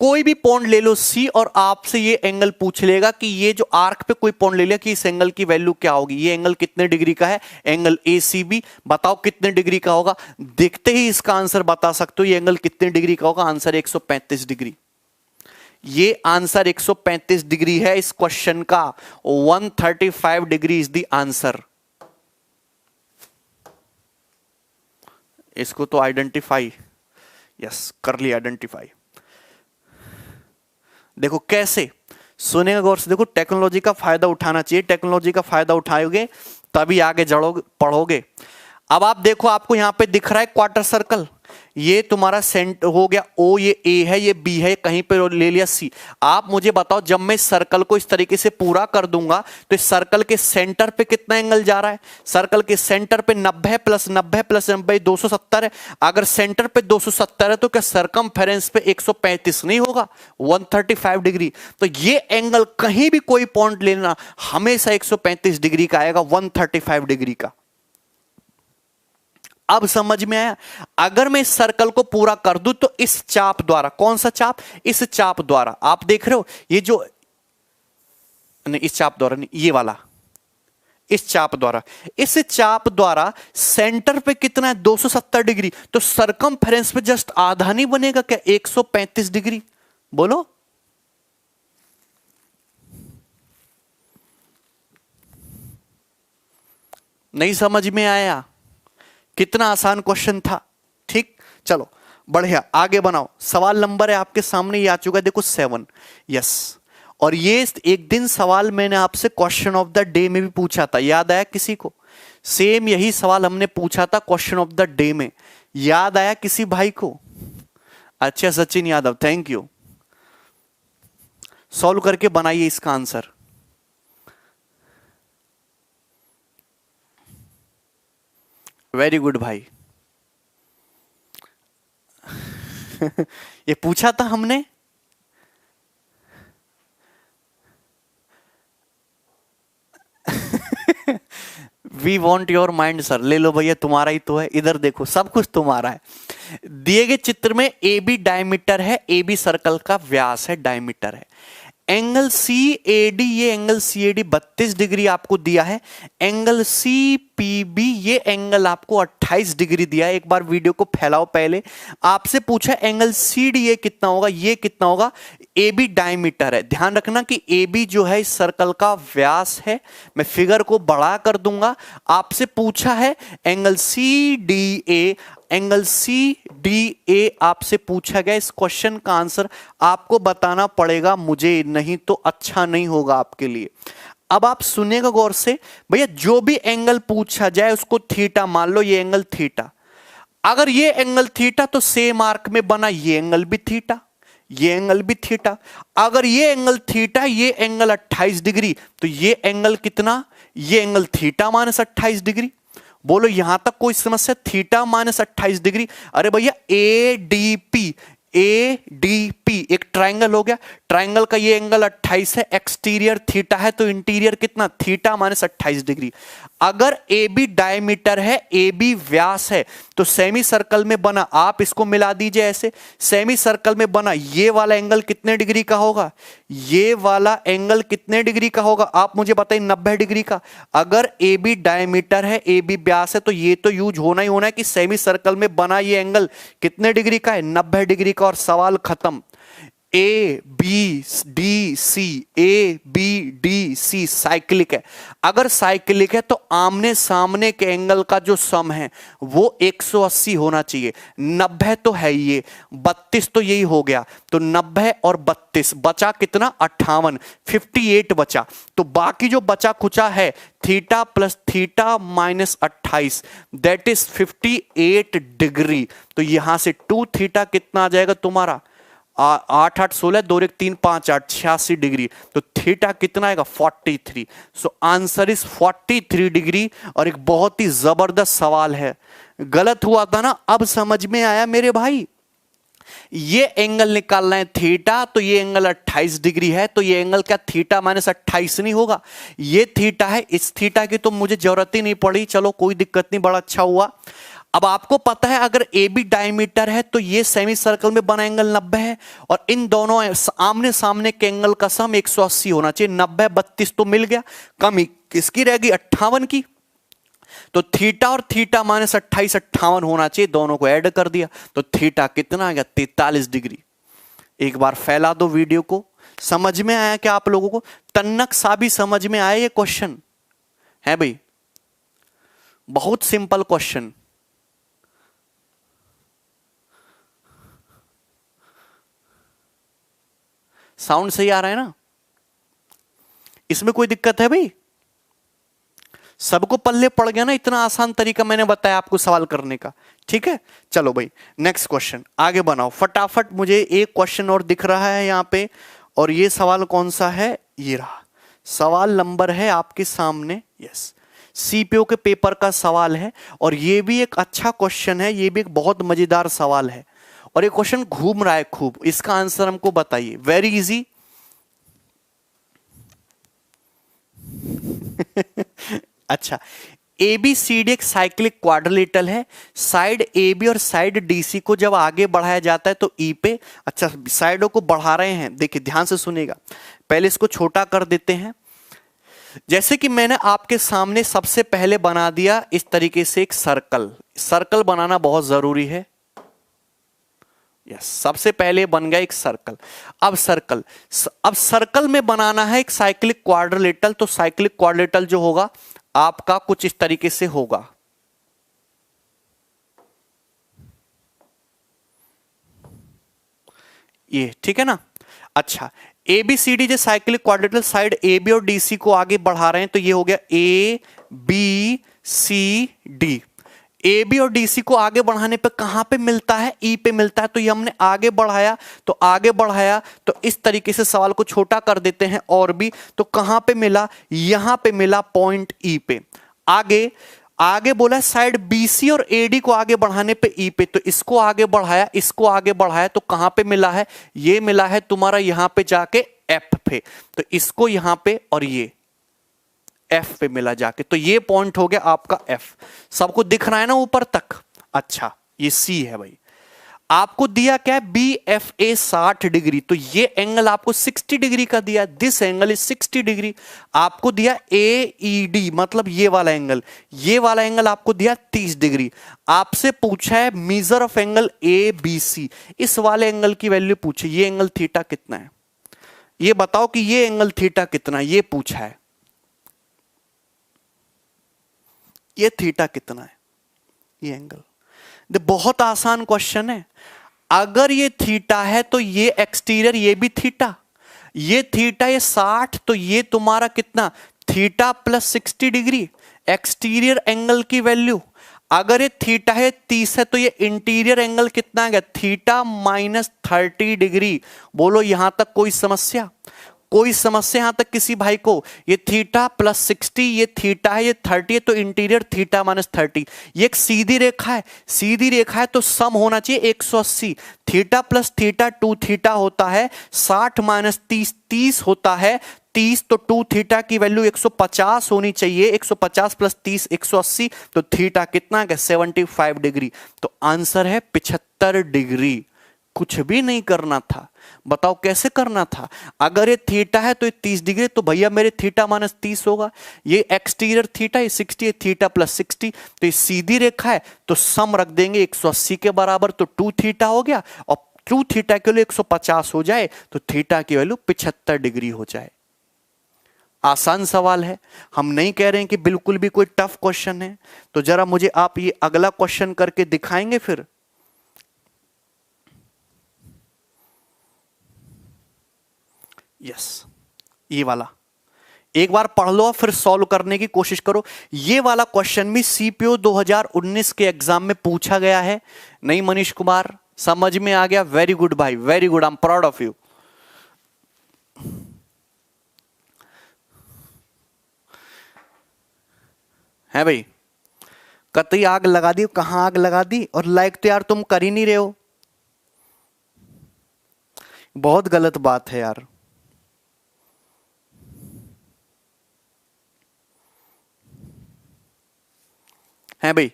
कोई भी पॉइंट ले लो सी, और आपसे ये एंगल पूछ लेगा कि ये जो आर्क पे कोई पॉइंट ले लिया कि इस एंगल की वैल्यू क्या होगी? ये एंगल कितने डिग्री का है? Angle ACB. बताओ कितने डिग्री का होगा? देखते ही इसका आंसर बता सकते हो ये एंगल कितने डिग्री का होगा। Answer 135 degree. ये आंसर 135 डिग्री है इस क्वेश्चन का। 135 डिग्री इज द आंसर। इसको तो आइडेंटिफाई, यस कर लिया आइडेंटिफाई। देखो कैसे, सुनेगा गौर से। देखो टेक्नोलॉजी का फायदा उठाना चाहिए। टेक्नोलॉजी का फायदा उठाओगे तभी आगे पढ़ोगे। अब आप देखो, आपको यहां पे दिख रहा है क्वार्टर सर्कल। ये तुम्हारा सेंटर हो गया ओ, ये ए है, ये बी है, कहीं पे ले लिया सी। आप मुझे बताओ, जब मैं इस सर्कल को इस तरीके से पूरा कर दूंगा तो इस सर्कल के सेंटर पे कितना एंगल जा रहा है? सर्कल के सेंटर पे 90 प्लस 90 प्लस 90 270 है। अगर सेंटर पे 270 है तो क्या सरकमफेरेंस पे 135 नहीं होगा? 135 डिग्री। तो ये एंगल कहीं भी कोई पॉइंट लेना हमेशा 135 डिग्री का आएगा, 135 डिग्री का। अब समझ में आया? अगर मैं इस सर्कल को पूरा कर दूं तो इस चाप द्वारा, कौन सा चाप? इस चाप द्वारा, आप देख रहे हो ये जो, नहीं इस चाप द्वारा नहीं, ये वाला, इस चाप द्वारा, इस चाप द्वारा सेंटर पे कितना है? 270 डिग्री। तो सरकमफेरेंस पे जस्ट आधा नहीं बनेगा क्या? 135 डिग्री। बोलो, नहीं समझ में आया? कितना आसान क्वेश्चन था। ठीक, चलो बढ़िया आगे बनाओ। सवाल नंबर है आपके सामने, ये आ चुका है, देखो 7। यस, और ये एक दिन सवाल मैंने आपसे क्वेश्चन ऑफ द डे में भी पूछा था, याद आया किसी को? सेम यही सवाल हमने पूछा था क्वेश्चन ऑफ द डे में, याद आया किसी भाई को? अच्छा Sachin Yadav, thank you. Solve करके बनाइए इसका आंसर। वेरी गुड भाई। ये पूछा था हमने। We want your mind sir. ले लो भैया, तुम्हारा ही तो है, इधर देखो सब कुछ तुम्हारा है। दिए गए चित्र में ए बी डायमीटर है, ए बी सर्कल का व्यास है, डायमीटर है। एंगल सी ए डी, ये angle C A D 32 degree आपको दिया है। एंगल सी पी बी, ये एंगल आपको 28 डिग्री दिया है। एक बार वीडियो को फैलाओ पहले। आपसे पूछा एंगल सी डी, ये कितना होगा, ये कितना होगा। ए बी डायमीटर है, ध्यान रखना कि ए बी जो है इस सर्कल का व्यास है। मैं फिगर को बड़ा कर दूंगा। आपसे पूछा है angle C D A, angle C D A आपसे पूछा गया। इस क्वेश्चन का आंसर आपको बताना पड़ेगा मुझे, नहीं तो अच्छा नहीं होगा आपके लिए। अब आप सुनिएगा गौर से भैया, जो भी एंगल पूछा जाए उसको थीटा मान लो। ये एंगल थीटा, अगर ये एंगल थीटा तो सेम आर्क में बना ये एंगल भी थीटा, ये एंगल भी थीटा। अगर ये एंगल थीटा, ये एंगल 28 डिग्री, तो ये एंगल कितना, ये एंगल थीटा माइनस 28 डिग्री। बोलो यहां तक कोई समस्या? Theta minus 28 degree. अरे भैया A D P, A D P एक ट्राइंगल हो गया। ट्राइंगल का ये एंगल 28 है, एक्सटीरियर थीटा है, तो इंटीरियर कितना, थीटा माइनस 28 डिग्री। अगर ए बी डायमीटर है, ए बी व्यास है, तो सेमी सर्कल में बना, आप इसको मिला दीजिए ऐसे, सेमी सर्कल में बना ये वाला एंगल कितने डिग्री का होगा, ये वाला एंगल कितने डिग्री का होगा, आप मुझे बताइए। 90 डिग्री का। अगर ए बी डायमीटर है, ए बी व्यास है, तो ये तो यूज होना ही होना है कि सेमी सर्कल में बना ये एंगल कितने डिग्री का है, 90 डिग्री का। और सवाल खत्म। A B D C, A B D C cyclic है। अगर साइक्लिक है तो आमने सामने के एंगल का जो सम है वो 180 होना चाहिए। 90 तो है, ये 32 तो यही हो गया, तो 90 और 32 बचा कितना, 58, 58 बचा। तो बाकी जो बचा कुचा है theta plus theta minus 28, that is 58 degree. तो यहां से 2 थीटा कितना आ जाएगा तुम्हारा, 8 8 16, 2 1 3 5 8, 86 डिग्री। तो थीटा कितना आएगा, 43। So answer is 43 degree. और एक बहुत ही जबरदस्त सवाल है, गलत हुआ था ना, अब समझ में आया मेरे भाई। ये एंगल निकालना है थीटा, तो ये एंगल 28 डिग्री है, तो ये एंगल क्या थीटा माइनस 28 नहीं होगा, ये थीटा है। इस थीटा की तो मुझे जरूरत ही नहीं पड़ी, चलो कोई दिक्कत नहीं, बड़ा अच्छा हुआ। अब आपको पता है अगर ए बी डायमीटर है तो ये सेमी सर्कल में बना एंगल 90 है, और इन दोनों आमने सामने के एंगल का सम 180 होना चाहिए। 90 32 तो मिल गया, कमी किसकी रहेगी, 58 की। तो थीटा और थीटा माइनस 28 58 होना चाहिए, दोनों को ऐड कर दिया, तो थीटा कितना आ गया, 43 डिग्री। एक बार फैला दो वीडियो को। समझ में आया क्या आप लोगों को? तन्नक सा भी समझ में आया ये क्वेश्चन है भाई, बहुत सिंपल क्वेश्चन। साउंड सही आ रहा है ना? इसमें कोई दिक्कत है भाई? सबको पल्ले पड़ गया ना, इतना आसान तरीका मैंने बताया आपको सवाल करने का। ठीक है, चलो भाई नेक्स्ट क्वेश्चन आगे बनाओ फटाफट। मुझे एक क्वेश्चन और दिख रहा है यहां पे, और ये सवाल कौन सा है, ये रहा सवाल नंबर है आपके सामने। यस, सीपीओ के पेपर का सवाल है, और ये भी एक अच्छा क्वेश्चन है, ये भी एक बहुत मजेदार सवाल है, और ये क्वेश्चन घूम रहा है खूब। इसका आंसर हमको बताइए, वेरी इजी। अच्छा, ए बी सी डी एक साइक्लिक क्वाड्रिलेटरल है। साइड ए बी और साइड डी सी को जब आगे बढ़ाया जाता है तो ई पे, अच्छा साइडों को बढ़ा रहे हैं, देखिए ध्यान से सुनिएगा। पहले इसको छोटा कर देते हैं। जैसे कि मैंने आपके सामने सबसे पहले बना दिया इस तरीके से एक सर्कल। सर्कल बनाना बहुत जरूरी है। यस, सबसे पहले बन गया एक सर्कल। अब सर्कल में बनाना है एक साइक्लिक क्वाड्रिलेटरल। तो साइक्लिक क्वाड्रिलेटरल जो होगा आपका कुछ इस तरीके से होगा। ये ठीक है ना? अच्छा, ए बी सी डी जो cyclic quadrilateral, side A B और डी सी को आगे बढ़ा रहे हैं, तो ये हो गया A B C D. A B और डी सी को आगे बढ़ाने पे कहां पे मिलता है, ई पे मिलता है। तो ये हमने आगे बढ़ाया, तो आगे बढ़ाया तो इस तरीके से सवाल को छोटा कर देते हैं। और भी तो कहां पे मिला, यहां पे मिला पॉइंट ई पे। आगे आगे बोला है साइड बीसी और एडी को आगे बढ़ाने पे ई पे, तो इसको आगे बढ़ाया, इसको आगे बढ़ाया, तो कहां पे मिला है, ये मिला है तुम्हारा यहां पे जाके एफ पे, तो इसको यहां पे और ये एफ पे मिला जाके, तो ये पॉइंट हो गया आपका एफ। सबको दिख रहा है ना ऊपर तक? अच्छा, ये सी है भाई। आपको दिया क्या है, बी एफ ए 60 डिग्री, तो ये एंगल आपको 60 डिग्री का दिया, दिस एंगल इज 60 डिग्री। आपको दिया ए ई डी मतलब ये वाला एंगल, ये वाला एंगल आपको दिया 30 डिग्री। आपसे पूछा है measure of angle A B C, इस वाले एंगल की वैल्यू पूछे, ये एंगल थीटा कितना है, ये बताओ कि ये एंगल थीटा कितना है, ये पूछा है, ये थीटा कितना है, ये एंगल। बहुत आसान क्वेश्चन है। अगर ये थीटा है तो ये एक्सटीरियर, ये भी थीटा, ये थीटा, ये 60, तो ये तुम्हारा कितना, theta plus 60 degree exterior angle की वैल्यू। अगर ये थीटा है 30 है, तो ये इंटीरियर एंगल कितना आ गया, थीटा माइनस 30 डिग्री। बोलो यहां तक कोई समस्या? कोई समस्या यहां तक किसी भाई को? ये थीटा प्लस 60, ये थीटा है, ये 30 है, तो इंटीरियर थीटा माइनस 30। ये एक सीधी रेखा है, सीधी रेखा है तो सम होना चाहिए 180। थीटा प्लस थीटा 2 थीटा होता है, 60 माइनस 30 30 होता है, 30 तो 2 थीटा की वैल्यू 150 होनी चाहिए, 150 प्लस 30 180, तो थीटा कितना है 75 डिग्री। तो आंसर है 75 डिग्री। कुछ भी नहीं करना था, बताओ कैसे करना था? अगर ये थीटा है तो ये 30 डिग्री, तो भैया मेरे थीटा माइनस 30 होगा, ये एक्सटीरियर थीटा, ये 60 है, थीटा प्लस 60, तो ये सीधी रेखा है, तो सम रख देंगे 180 के बराबर, तो 2 थीटा हो गया, और 2 थीटा के लिए 150 हो जाए, तो थीटा की वैल्यू 75 डिग्री हो जाए। आसान सवाल है, हम नहीं कह रहे हैं कि बिल्कुल भी कोई टफ क्वेश्चन है। तो जरा मुझे आप ये अगला क्वेश्चन करके दिखाएंगे फिर। यस, ये वाला एक बार पढ़ लो फिर सॉल्व करने की कोशिश करो। ये वाला क्वेश्चन भी सीपीओ 2019 के एग्जाम में पूछा गया है। नहीं मनीष कुमार, समझ में आ गया? वेरी गुड भाई, very good, I am proud of you. है भाई, कतई आग लगा दी, कहां आग लगा दी? और लाइक तो यार तुम कर ही नहीं रहे हो, बहुत गलत बात है यार। है भाई,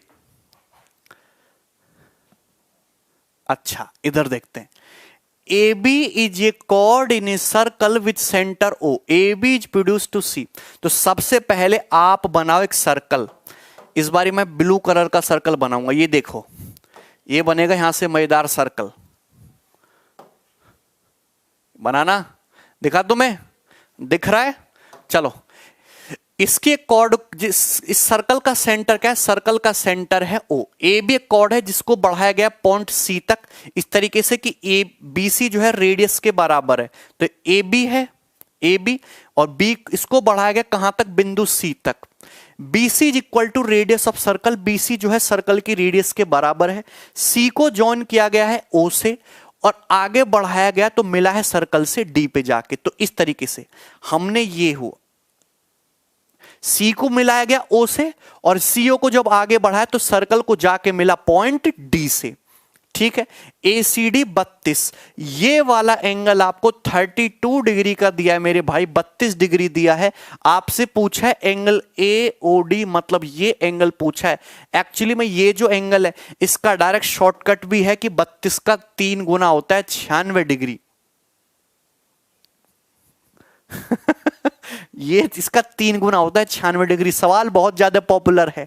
अच्छा इधर देखते हैं। AB is a chord in a circle with centre O, AB is produce to C। तो सबसे पहले आप बनाओ एक सर्कल। इस बार मैं ब्लू कलर का सर्कल बनाऊंगा, ये देखो, ये बनेगा यहां से मजेदार सर्कल। बनाना दिखा तुम्हें, दिख रहा है? चलो, इसके कॉर्ड, इस सर्कल का सेंटर क्या है? सर्कल का सेंटर है O। ए बी एक कॉर्ड है जिसको बढ़ाया गया पॉइंट C तक, इस तरीके से कि ए बी सी जो है रेडियस के बराबर है। तो ए बी है, ए बी, और बी इसको बढ़ाया गया कहां तक? बिंदु C तक। B C is equal to radius of circle, B C जो है सर्कल की रेडियस के बराबर है। C को ज्वाइन किया गया है O से, और आगे बढ़ाया गया तो मिला है सर्कल से D पे जाके। तो इस तरीके से हमने ये हुआ, सी को मिलाया गया ओ से, और सीओ को जब आगे बढ़ाया तो सर्कल को जाके मिला पॉइंट डी से। ठीक है, एसीडी 32, ये वाला एंगल आपको 32 डिग्री का दिया है मेरे भाई, 32 डिग्री दिया है। आपसे पूछा है एंगल एओडी, मतलब ये एंगल पूछा है। एक्चुअली में ये जो एंगल है इसका डायरेक्ट शॉर्टकट भी है कि 32 का 3 गुना होता है 96 डिग्री। ये इसका 3 गुना होता है 96 डिग्री। सवाल बहुत ज्यादा पॉपुलर है।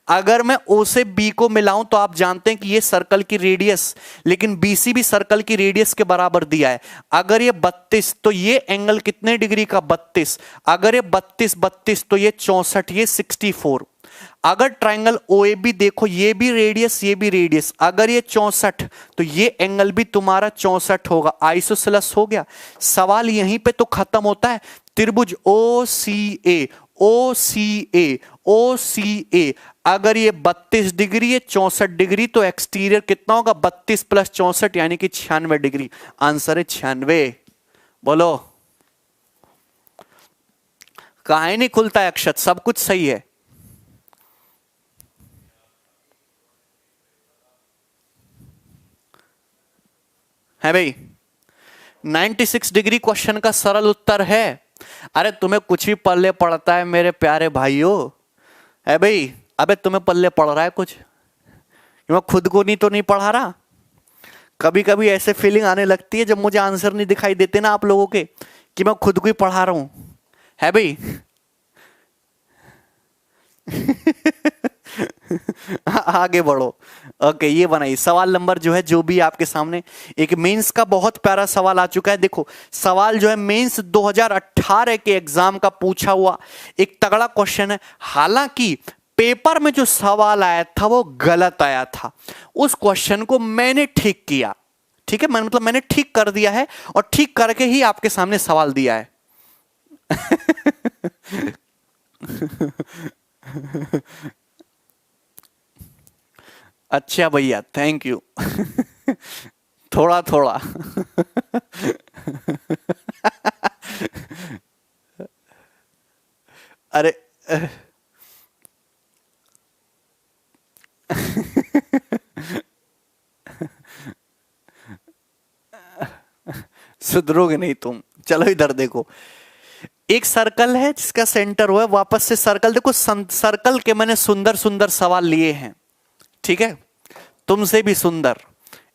अगर मैं ओ से बी को मिलाऊं तो आप जानते हैं कि ये सर्कल की रेडियस, लेकिन बीसी भी सर्कल की रेडियस के बराबर दिया है। अगर ये 32 तो ये एंगल कितने डिग्री का? 32। अगर ये 32 तो ये 64, ये 64। अगर ट्राइंगल ओएबी देखो, ये भी रेडियस, ये भी रेडियस, अगर ये 64 तो ये एंगल भी तुम्हारा 64 होगा। आइसोसेलेस हो गया। सवाल यहीं पे तो खत्म होता है। त्रिभुज ओ सी ए, ओ सी ए, ओ सी ए, अगर ये 32 डिग्री है, 64 डिग्री, तो एक्सटीरियर कितना होगा? 32 प्लस 64 यानी कि 96 डिग्री। आंसर है 96। बोलो, काहे नहीं खुलता है अक्षत? सब कुछ सही है। है भाई? 96 डिग्री क्वेश्चन का सरल उत्तर है। अरे तुम्हें कुछ भी पल्ले पड़ता है मेरे प्यारे भाइयों, है भाई? अबे तुम्हें पल्ले पड़ रहा है कुछ? मैं खुद को नहीं तो नहीं पढ़ा रहा। कभी कभी ऐसे फीलिंग आने लगती है जब मुझे आंसर नहीं दिखाई देते ना आप लोगों के, कि मैं खुद को ही पढ़ा रहा हूं, है भाई? आगे बढ़ो। ओके, ये बनाइए सवाल नंबर जो है, जो भी आपके सामने एक मेंस का बहुत प्यारा सवाल आ चुका है। देखो सवाल जो है मेंस 2018 के एग्जाम का पूछा हुआ एक तगड़ा क्वेश्चन है। हालांकि पेपर में जो सवाल आया था वो गलत आया था, उस क्वेश्चन को मैंने ठीक किया। ठीक है, मतलब मैंने ठीक कर दिया है और ठीक करके ही आपके सामने सवाल दिया है। अच्छा भैया, थैंक यू। थोड़ा थोड़ा। अरे सुधरोगे नहीं तुम। चलो इधर देखो, एक सर्कल है जिसका सेंटर हुआ है, वापस से सर्कल देखो। सर्कल के मैंने सुंदर सुंदर सवाल लिए हैं, ठीक है? तुमसे भी सुंदर।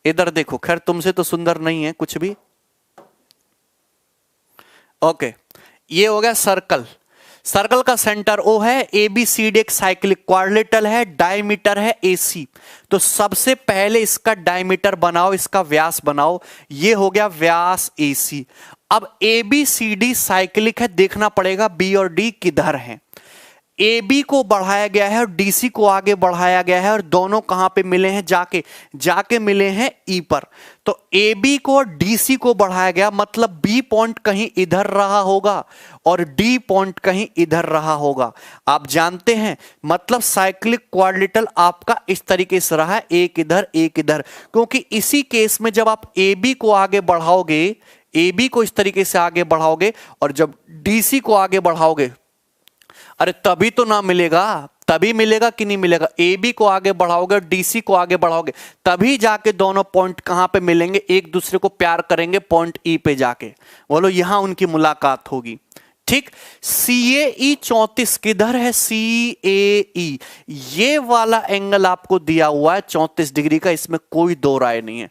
इधर देखो, खैर तुमसे तो सुंदर नहीं है कुछ भी। ओके, ये हो गया सर्कल। सर्कल का सेंटर ओ है, ए बी सी डी एक साइक्लिक क्वाड्रिलेटरल है, डायमीटर है AC। तो सबसे पहले इसका डायमीटर बनाओ, इसका व्यास बनाओ। ये हो गया व्यास AC। अब ABCD साइक्लिक है, देखना पड़ेगा B और D किधर हैं। AB को बढ़ाया गया है और DC को आगे बढ़ाया गया है, और दोनों कहां पे मिले हैं? जाके मिले हैं E पर। तो AB को और DC को बढ़ाया गया, मतलब B पॉइंट कहीं इधर रहा होगा और D पॉइंट कहीं इधर रहा होगा। आप जानते हैं, मतलब साइक्लिक क्वाड्रिलेटरल आपका इस तरीके से रहा है, एक इधर एक इधर। क्योंकि इसी केस में जब आप AB को आगे बढ़ाओगे, AB को इस तरीके से आगे बढ़ाओगे और जब DC को आगे बढ़ाओगे, अरे तभी तो ना मिलेगा। तभी मिलेगा कि नहीं मिलेगा? AB को आगे बढ़ाओगे और DC को आगे बढ़ाओगे, तभी जाके दोनों पॉइंट कहां पे मिलेंगे? एक दूसरे को प्यार करेंगे पॉइंट E पे जाके, बोलो यहां उनकी मुलाकात होगी। ठीक, CAE 34 किधर है? CAE ये वाला एंगल आपको दिया हुआ है 34 डिग्री का, इसमें कोई दो राय नहीं है।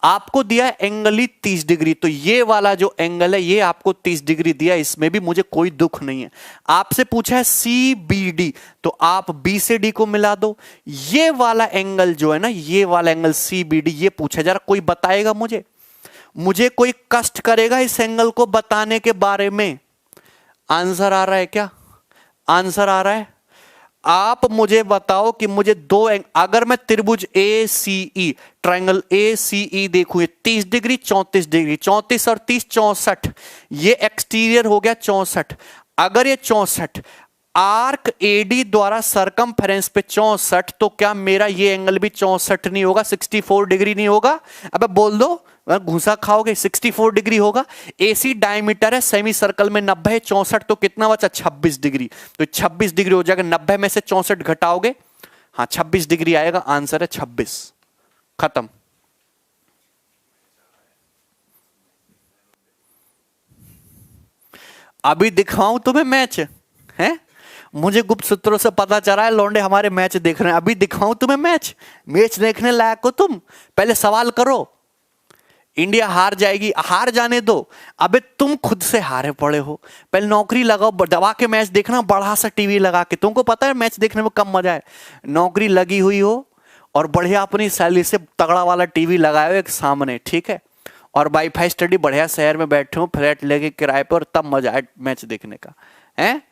आपको दिया है एंगल ही 30 डिग्री, तो ये वाला जो एंगल है ये आपको 30 डिग्री दिया, इसमें भी मुझे कोई दुख नहीं है। आपसे पूछा है CBD, तो आप B से D को मिला दो। ये वाला एंगल जो है ना, ये वाला एंगल CBD, ये पूछा, जरा कोई बताएगा मुझे कोई कष्ट करेगा इस एंगल को बताने के बारे में? आंसर आ रहा है क्या? आंसर आ रहा है? आप मुझे बताओ कि मुझे अगर मैं त्रिभुज ACE, ट्रायंगल ACE देखूं, 30 डिग्री 34 डिग्री, 34 और 30 64, ये एक्सटीरियर हो गया 64। अगर ये 64 आर्क AD द्वारा सरकमफेरेंस पे 64, तो क्या मेरा ये एंगल भी 64 नहीं होगा? 64 डिग्री नहीं होगा? अबे बोल दो, घुसा खाओगे। 64 डिग्री होगा। AC डायमीटर है, सेमी सर्कल में 90 है, 64 तो कितना बचा? 26 डिग्री। तो 26 डिग्री हो जाएगा, 90 में से 64 घटाओगे, हाँ 26 डिग्री आएगा। आंसर है 26। खत्म। अभी दिखाऊं तुम्हें मैच है? मुझे गुप्त सूत्रों से पता चला है लौंडे हमारे मैच देख रहे हैं। अभी दिखाऊं तुम्हें मैच देखने लायक हो तुम? पहले सवाल करो। इंडिया हार जाएगी, हार जाने दो। अबे तुम खुद से हारे पड़े हो। पहले नौकरी लगाओ, दबा के मैच देखना, बड़ा सा टीवी लगा के। तुमको पता है मैच देखने में कम मजा है? नौकरी लगी हुई हो और बढ़िया अपनी सैलरी से तगड़ा वाला टीवी लगाए हो एक सामने, ठीक है, और वाईफाई स्टडी बढ़िया शहर में बैठे हो, फ्लैट लेके किराए पर, और तब मजा है मैच देखने का। है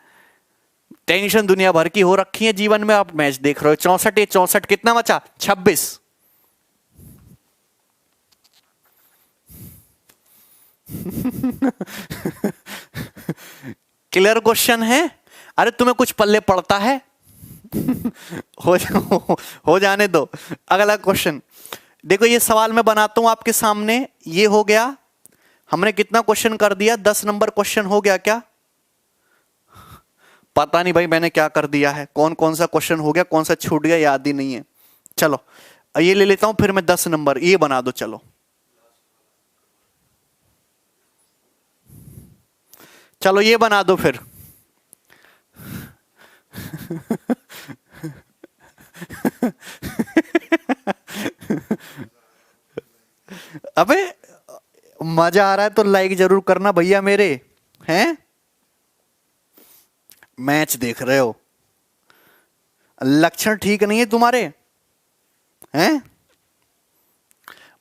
टेंशन दुनिया भर की हो रखी है जीवन में, आप मैच देख रहे हो। 64 64 कितना बचा? 26। क्लियर क्वेश्चन है? अरे तुम्हें कुछ पल्ले पड़ता है? हो जाने दो। अगला क्वेश्चन देखो, ये सवाल मैं बनाता हूं आपके सामने। ये हो गया, हमने कितना क्वेश्चन कर दिया? 10 नंबर क्वेश्चन हो गया क्या? पता नहीं भाई मैंने क्या कर दिया है, कौन कौन सा क्वेश्चन हो गया, कौन सा छूट गया, याद ही नहीं है। चलो ये ले लेता हूं, फिर मैं 10 नंबर ये बना दो। चलो चलो ये बना दो फिर। अबे मजा आ रहा है तो लाइक जरूर करना भैया मेरे। हैं मैच देख रहे हो, लक्षण ठीक नहीं है तुम्हारे। हैं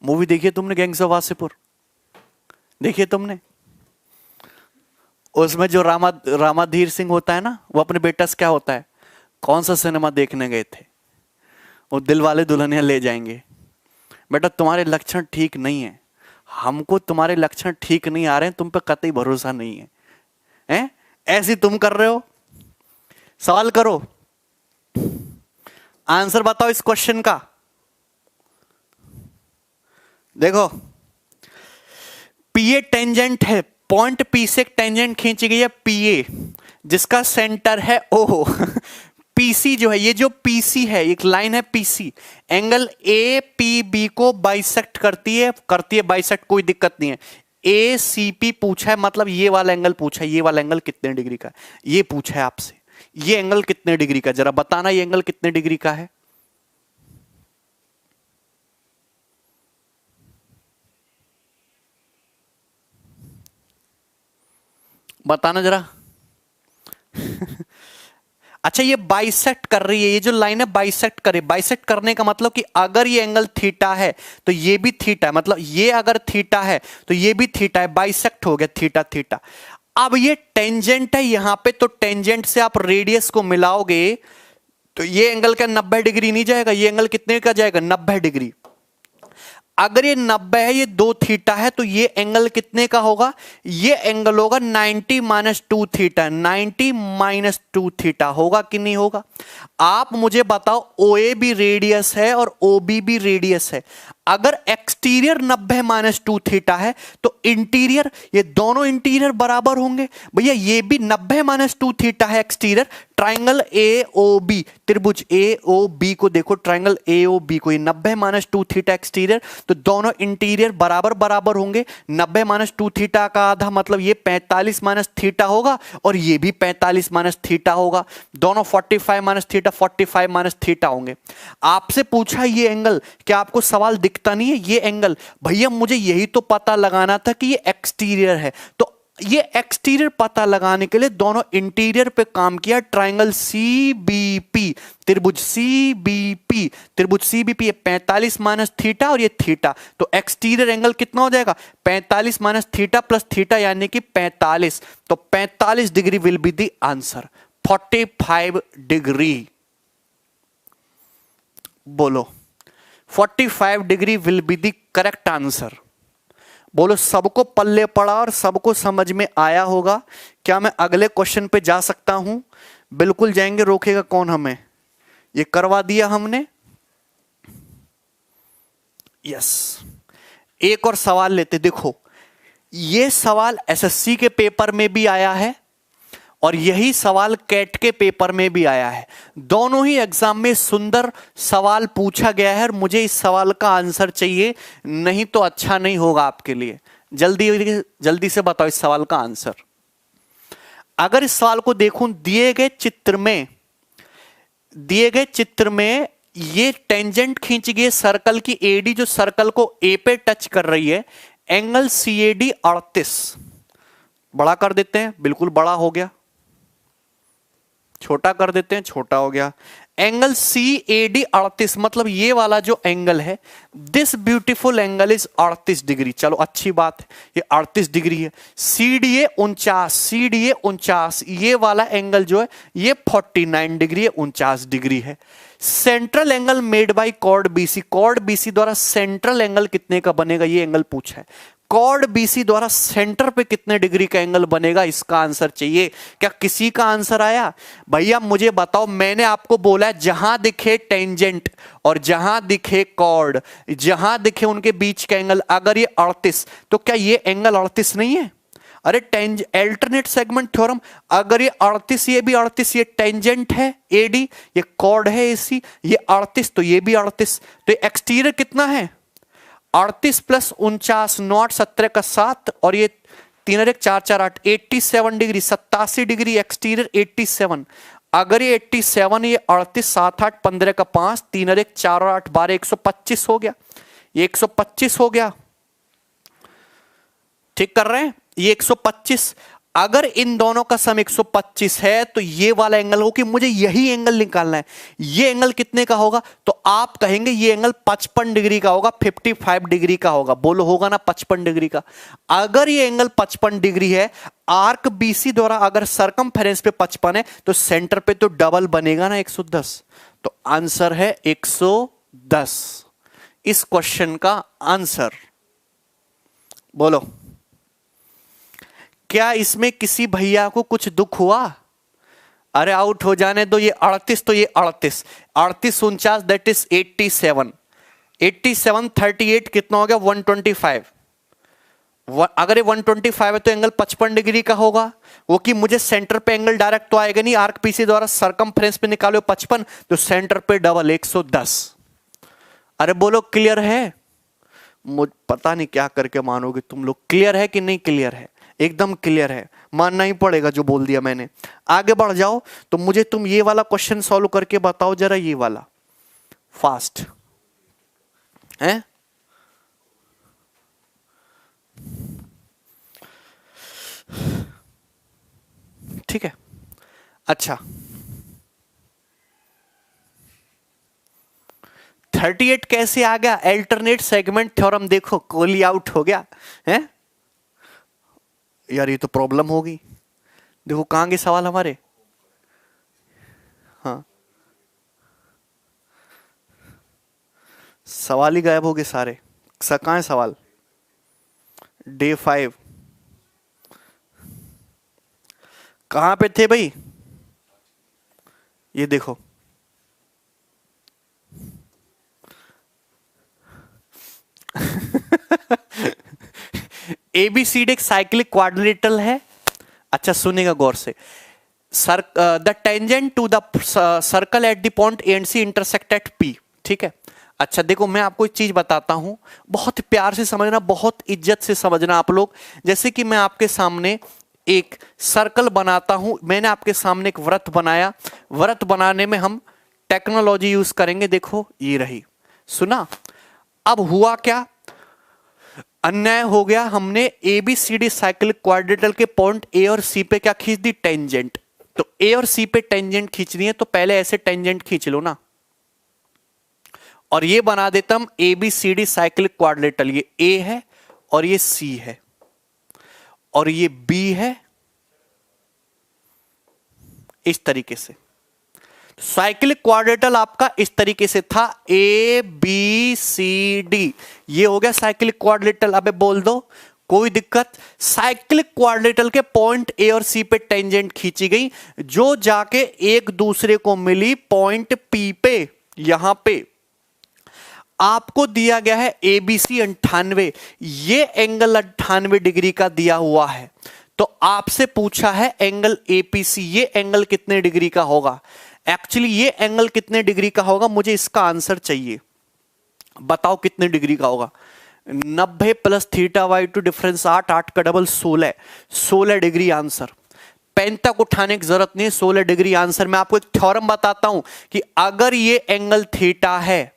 मूवी देखिए तुमने गैंग्स ऑफ वासेपुर? देखिए तुमने? उसमें जो रामाधीर सिंह होता है ना, वो अपने बेटा से क्या होता है, कौन सा सिनेमा देखने गए थे, वो दिल वाले दुल्हनिया ले जाएंगे। बेटा तुम्हारे लक्षण ठीक नहीं है, हमको तुम्हारे लक्षण ठीक नहीं आ रहे हैं, तुम पे कतई भरोसा नहीं है। हैं ऐसे तुम कर रहे हो। सवाल करो, आंसर बताओ इस क्वेश्चन का। देखो पीए टेंजेंट है, पॉइंट पी से एक टेंजेंट खींची गई है पीए, जिसका सेंटर है ओ। पीसी जो है, ये जो पीसी है, एक लाइन है PC, angle A P B को बाइसेक्ट करती है बाइसेक्ट, कोई दिक्कत नहीं है। ए सी पी पूछा है, मतलब ये वाला एंगल पूछा है, ये वाला एंगल कितने डिग्री का है, ये पूछा है आपसे। ये एंगल कितने डिग्री का, जरा बताना ये एंगल कितने डिग्री का है। बताना जरा। अच्छा ये बाइसेक्ट कर रही है, ये जो लाइन है बाइसेक्ट करे, बाइसेक्ट करने का मतलब कि अगर ये एंगल थीटा है तो ये भी थीटा है, मतलब ये अगर थीटा है तो ये भी थीटा है, बाइसेक्ट हो गया थीटा थीटा। अब ये टेंजेंट है यहां पे, तो टेंजेंट से आप रेडियस को मिलाओगे तो ये एंगल का 90 डिग्री नहीं जाएगा, ये एंगल कितने का जाएगा, 90 डिग्री। अगर ये 90 है, ये 2 थीटा है, तो ये एंगल कितने का होगा, ये एंगल होगा 90 माइनस 2 थीटा, 90 माइनस 2 थीटा होगा कि नहीं होगा। आप मुझे बताओ, OA भी रेडियस है और OB भी रेडियस है, अगर एक्सटीरियर 90 माइनस 2 थीटा है तो इंटीरियर, ये दोनों इंटीरियर बराबर होंगे। भैया ये भी 90 माइनस 2 थीटा है एक्सटीरियर, ट्राइंगल AOB, त्रिभुज AOB को देखो, ट्राइंगल AOB को, ये 90 माइनस 2 थीटा एक्सटीरियर, तो दोनों इंटीरियर बराबर बराबर होंगे। 90 माइनस 2 थीटा का आधा मतलब ये 45 माइनस थीटा होगा, और ये भी 45 माइनस थीटा होगा, दोनों 45 माइनस थीटा 45 माइनस थीटा होंगे। आपसे पूछा ये एंगल, क्या आपको सवाल दिखता नहीं है ये एंगल, भैया मुझे यही तो पता लगाना था कि ये एक्सटीरियर है, तो ये एक्सटीरियर पता लगाने के लिए दोनों इंटीरियर पे काम किया। ट्राइंगल CBP, त्रिभुज CBP, त्रिभुज CBP, ये 45 माइनस थीटा और ये थीटा, तो एक्सटीरियर एंगल कितना हो जाएगा, 45 माइनस थीटा प्लस थीटा यानी कि 45, तो 45 degree will be the answer, 45 degree. बोलो 45 degree will be the correct answer. बोलो सबको पल्ले पड़ा और सबको समझ में आया होगा। क्या मैं अगले क्वेश्चन पे जा सकता हूं? बिल्कुल जाएंगे, रोकेगा कौन हमें। ये करवा दिया हमने, यस। एक और सवाल लेते, देखो ये सवाल SSC के पेपर में भी आया है और यही सवाल कैट के पेपर में भी आया है, दोनों ही एग्जाम में सुंदर सवाल पूछा गया है और मुझे इस सवाल का आंसर चाहिए, नहीं तो अच्छा नहीं होगा आपके लिए। जल्दी जल्दी से बताओ इस सवाल का आंसर। अगर इस सवाल को देखूं, दिए गए चित्र में ये टेंजेंट खींची गई सर्कल की AD, जो सर्कल को A पे टच कर रही है, एंगल CAD 38, बड़ा कर देते हैं, बिल्कुल बड़ा हो गया, छोटा कर देते हैं, छोटा हो गया। एंगल CAD 38, मतलब ये वाला जो एंगल है, this beautiful angle is 38 degree. चलो अच्छी बात है, ये 38 डिग्री है। CDA 49, ये वाला एंगल जो है ये 49 डिग्री है, 49 डिग्री है। Central angle made by chord BC, chord BC द्वारा सेंट्रल एंगल कितने का बनेगा, ये एंगल पूछा है। कॉर्ड BC द्वारा सेंटर पे कितने डिग्री का एंगल बनेगा, इसका आंसर चाहिए। क्या किसी का आंसर आया? भैया मुझे बताओ, मैंने आपको बोला है जहां दिखे टेंजेंट और जहां दिखे कॉर्ड, जहां दिखे उनके बीच का एंगल, अगर ये 38, तो क्या ये एंगल 38 नहीं है? अरे अल्टरनेट सेगमेंट थ्योरम, अगर ये 38, ये भी 38, ये टेंजेंट है AD, ये कॉर्ड है AC, ये 38, तो ये भी 38, तो एक्सटीरियर कितना है 38 प्लस 49, नॉट 17 का 7, और ये 3 और 1 4 4 8, 87 डिग्री, 87 डिग्री एक्सटीरियर 87। अगर ये 87, ये 38, 7 8 15 का 5, 3 और 1 4 और 8 12, 125 हो गया। ये 125 हो गया, ठीक कर रहे हैं, ये 125। अगर इन दोनों का सम 125 है तो ये वाला एंगल हो कि मुझे यही एंगल निकालना है। ये एंगल कितने का होगा? तो आप कहेंगे ये एंगल 55 डिग्री का होगा, 55 डिग्री का होगा। बोलो होगा ना 55 डिग्री का। अगर ये एंगल 55 डिग्री है, आर्क बीसी द्वारा अगर सरकमफेरेंस पे 55 है तो सेंटर पे तो डबल बनेगा ना 110। तो आंसर है 110 इस क्वेश्चन का आंसर। बोलो, क्या इसमें किसी भैया को कुछ दुख हुआ? अरे आउट हो जाने दो। ये 38 तो ये 38, 38 49 दैट इज 87, 87 38 कितना हो गया? 125। अगर ये 125 है तो एंगल 55 डिग्री का होगा। वो कि मुझे सेंटर पे एंगल डायरेक्ट तो आएगा नहीं, आर्क पीसी द्वारा सरकमफ्रेंस पे निकालो 55, तो सेंटर पे डबल 110। अरे बोलो क्लियर है? मुझे पता नहीं क्या करके मानोगे तुम लोग। क्लियर है कि नहीं क्लियर है? एकदम क्लियर है, मानना ही पड़ेगा जो बोल दिया मैंने। आगे बढ़ जाओ। तो मुझे तुम ये वाला क्वेश्चन सॉल्व करके बताओ जरा, ये वाला फास्ट है। ठीक है, अच्छा 38 कैसे आ गया? अल्टरनेट सेगमेंट थ्योरम देखो, कोहली आउट हो गया है यार। ये तो प्रॉब्लम होगी। देखो कहां गए सवाल हमारे। हाँ, सवाल ही गायब हो गए सारे। कहां है सवाल? डे 5 कहां पे थे भाई? ये देखो एबीसीडी एक साइक्लिक क्वाड्रिलेटरल है। अच्छा सुनेगा गौर से। The tangent to the circle at the point A and C intersect at P. ठीक है, अच्छा देखो मैं आपको एक चीज बताता हूं, बहुत प्यार से समझना, बहुत इज्जत से समझना आप लोग। जैसे कि मैं आपके सामने एक सर्कल बनाता हूं, मैंने आपके सामने एक वृत्त बनाया। वृत्त बनाने में हम टेक्नोलॉजी यूज करेंगे। देखो ये रही, सुना? अब हुआ क्या? अन्याय हो गया। हमने एबीसीडी साइक्लिक क्वाड्रिलेटरल के पॉइंट ए और सी पे क्या खींच दी? टेंजेंट। तो ए और सी पे टेंजेंट खींचनी है तो पहले ऐसे टेंजेंट खींच लो ना, और ये बना देता हम एबीसीडी साइक्लिक क्वाड्रिलेटरल। ये ए है और ये सी है और ये बी है, इस तरीके से। साइक्लिक क्वाड्रिलेटरल आपका इस तरीके से था, ए बी सी डी। ये हो गया साइक्लिक क्वाड्रिलेटरल। अबे बोल दो, कोई दिक्कत? साइक्लिक क्वाड्रिलेटरल के पॉइंट ए और सी पे टेंजेंट खींची गई, जो जाके एक दूसरे को मिली पॉइंट पी पे। यहां पे आपको दिया गया है एबीसी 98, ये एंगल 98 डिग्री का दिया हुआ है। तो आपसे पूछा है एंगल एपीसी, ये एंगल कितने डिग्री का होगा? एक्चुअली ये एंगल कितने डिग्री का होगा, मुझे इसका आंसर चाहिए। बताओ कितने डिग्री का होगा? 90 प्लस थीटा बाई 2 डिफरेंस 8, 8 का डबल 16, 16 डिग्री आंसर। पेन तक उठाने की जरूरत नहीं, 16 डिग्री आंसर। मैं आपको एक थ्योरम बताता हूं कि अगर ये एंगल थीटा है,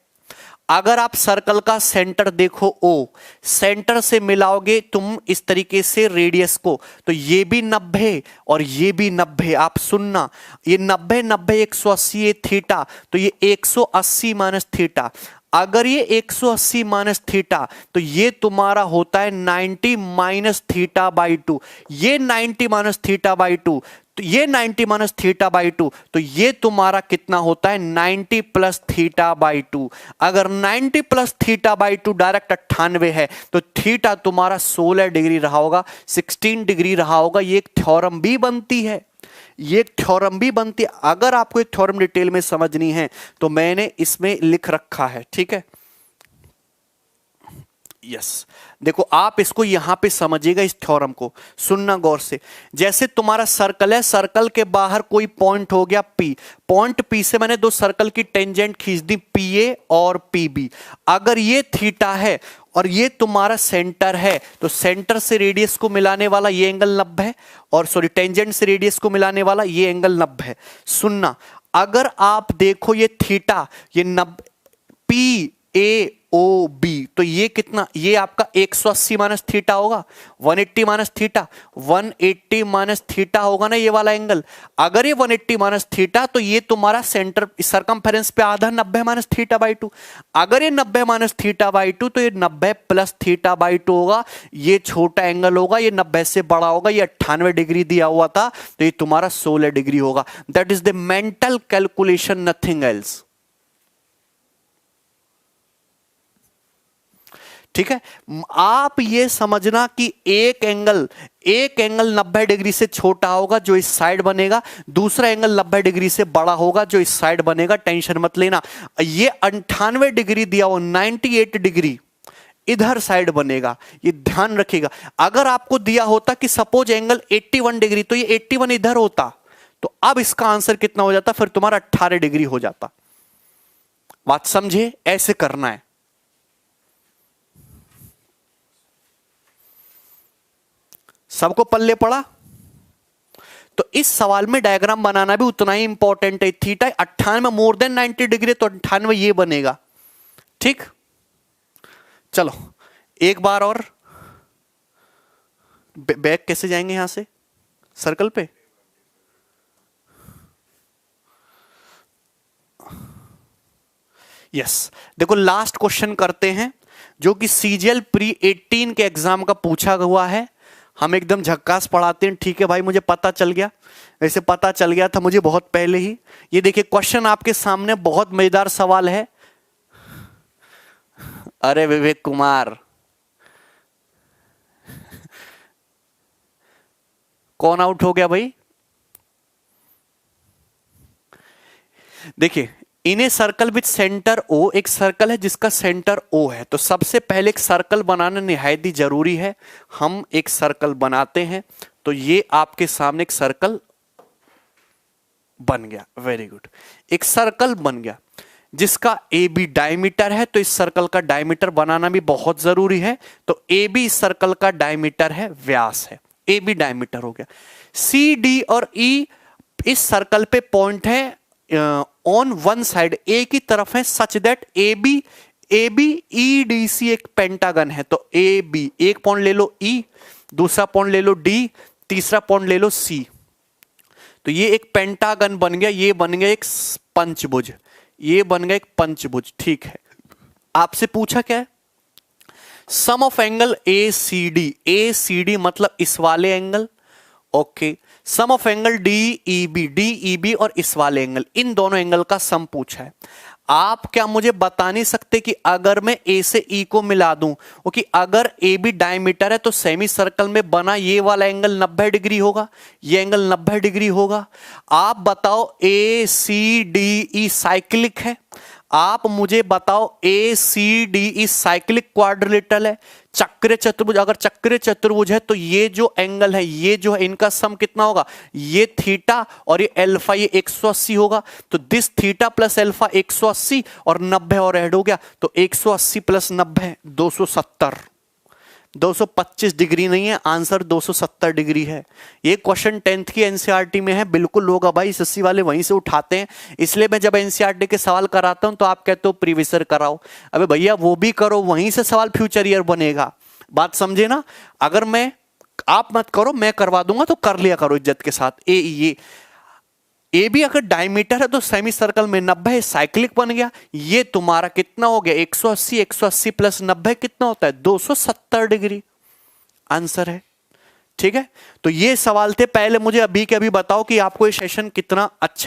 अगर आप सर्कल का सेंटर देखो ओ, सेंटर से मिलाओगे तुम इस तरीके से रेडियस को, तो ये भी 90 और ये भी 90। आप सुनना, ये 90 90 180 ये थीटा, तो ये 180 माइनस थीटा। अगर ये 180 माइनस थीटा तो ये तुम्हारा होता है 90 माइनस थीटा बाई 2। ये 90 माइनस थीटा बाई 2, तो ये 90 माइनस थीटा बाई 2, तो ये तुम्हारा कितना होता है? 90 प्लस थीटा बाई 2। अगर 90 प्लस थीटा बाई 2 डायरेक्ट 98 है तो थीटा तुम्हारा 16 डिग्री रहा होगा, 16 डिग्री रहा होगा। ये एक थ्योरम भी बनती है, ये एक थ्योरम भी बनती है। अगर आपको एक थ्योरम डिटेल में समझनी है तो मैंने इसमें लिख रखा है, ठीक है? यस देखो आप इसको यहां पे समझिएगा, इस थ्योरम को सुनना गौर से। जैसे तुम्हारा सर्कल है, सर्कल के बाहर कोई पॉइंट हो गया P, पॉइंट P से मैंने दो सर्कल की टेंजेंट खींच दी PA और PB। अगर ये थीटा है और ये तुम्हारा सेंटर है तो सेंटर से रेडियस को मिलाने वाला ये एंगल 90 है, और सॉरी टेंजेंट से रेडियस को मिलाने वाला ये एंगल 90 है। सुनना, अगर आप देखो ये थीटा, ये PAOB, तो ये कितना, ये आपका 180 माइनस थीटा होगा, 180 माइनस थीटा, 180 माइनस थीटा होगा ना ये वाला एंगल। अगर ये 180 माइनस थीटा तो ये तुम्हारा सेंटर सरकमफेरेंस पे आधा 90 माइनस थीटा बाई 2। अगर ये 90 माइनस थीटा बाई 2 तो ये 90 प्लस थीटा बाई 2 होगा। ये छोटा एंगल होगा, ये 90 से बड़ा होगा, ये 98 डिग्री दिया हुआ था तो ये तुम्हारा 16 डिग्री होगा। That is the mental calculation, nothing else. ठीक है, आप ये समझना कि एक एंगल 90 डिग्री से छोटा होगा जो इस साइड बनेगा, दूसरा एंगल 90 डिग्री से बड़ा होगा जो इस साइड बनेगा। टेंशन मत लेना, ये 98 डिग्री दिया हो, 98 डिग्री इधर साइड बनेगा, ये ध्यान रखिएगा। अगर आपको दिया होता कि सपोज एंगल 81 डिग्री तो ये 81 इधर होता, तो अब इसका आंसर कितना हो जाता, फिर तुम्हारा 18 डिग्री हो जाता। बात समझे, ऐसे करना है। सबको पल्ले पड़ा? तो इस सवाल में डायग्राम बनाना भी उतना ही इंपॉर्टेंट है। थीटा 98 मोर देन 90 डिग्री तो 98 ये बनेगा। ठीक, चलो एक बार और बैक कैसे जाएंगे यहां से सर्कल पे? यस देखो लास्ट क्वेश्चन करते हैं जो कि सीजीएल प्री 18 के एग्जाम का पूछा हुआ है। हम एकदम झक्कास पढ़ाते हैं, ठीक है भाई, मुझे पता चल गया, वैसे पता चल गया था मुझे बहुत पहले ही। ये देखिए क्वेश्चन आपके सामने, बहुत मजेदार सवाल है। अरे विवेक कुमार, कौन आउट हो गया भाई? देखिए in a circle with centre O, एक सर्कल है जिसका सेंटर O है। तो सबसे पहले एक सर्कल बनाना निहायत ही जरूरी है। हम एक सर्कल बनाते हैं, तो ये आपके सामने एक सर्कल बन गया। वेरी गुड, एक सर्कल बन गया जिसका AB डायमीटर है। तो इस सर्कल का डायमीटर बनाना भी बहुत जरूरी है। तो AB इस सर्कल का डायमीटर है, व्यास है, AB डायमीटर हो गया। CD और E इस सर्कल पे पॉइंट है ऑन वन साइड, ए की तरफ है, सच दैट AB EDC एक पेंटागन है। तो AB एक पॉइंट ले लो E, दूसरा पॉइंट ले लो D, तीसरा पॉइंट ले लो C। तो ये एक पेंटागन बन गया, ये बन गया एक पंचभुज, ये बन गया एक पंचभुज। ठीक है, आपसे पूछा क्या है? Sum of angle ACD, ACD मतलब इस वाले angle, okay. Sum of angle DEB और इस वाले एंगल, इन दोनों एंगल का सम पूछा है। आप क्या मुझे बता नहीं सकते कि अगर मैं A से E को मिला दूं, क्योंकि अगर AB डायमीटर है तो सेमी सर्कल में बना ये वाला एंगल 90 डिग्री होगा, ये एंगल 90 डिग्री होगा। आप बताओ ACDE साइक्लिक है? आप मुझे बताओ ACDE साइक्लिक क्वाड्रिलेटरल है, चक्र चतुर्भुज? अगर चक्र चतुर्भुज है तो ये जो एंगल है, ये जो है, इनका सम कितना होगा? ये थीटा और ये अल्फा, ये 180 होगा। तो दिस थीटा प्लस अल्फा 180 और 90 और ऐड हो गया, तो 180 प्लस 90 270। 225 डिग्री नहीं है, आंसर 270 डिग्री है। ये क्वेश्चन 10th की एनसीईआरटी में है, बिल्कुल होगा भाई, एसएससी वाले वहीं से उठाते हैं। इसलिए मैं जब एनसीईआरटी के सवाल कराता हूं तो आप कहते हो प्रीवियस ईयर कराओ। अबे भैया वो भी करो, वहीं से सवाल फ्यूचर ईयर बनेगा। बात समझे ना? अगर मैं, आप मत करो, मैं करवा दूंगा तो कर लिया करो इज्जत के साथ। ए भी अगर डायमीटर है तो सेमी सर्कल में 90 है, साइक्लिक बन गया। ये तुम्हारा कितना हो गया? 180, 180 प्लस 90 कितना होता है? 270 डिग्री आंसर है। ठीक है, तो ये सवाल थे। पहले मुझे अभी के अभी बताओ कि आपको ये सेशन कितना अच्छा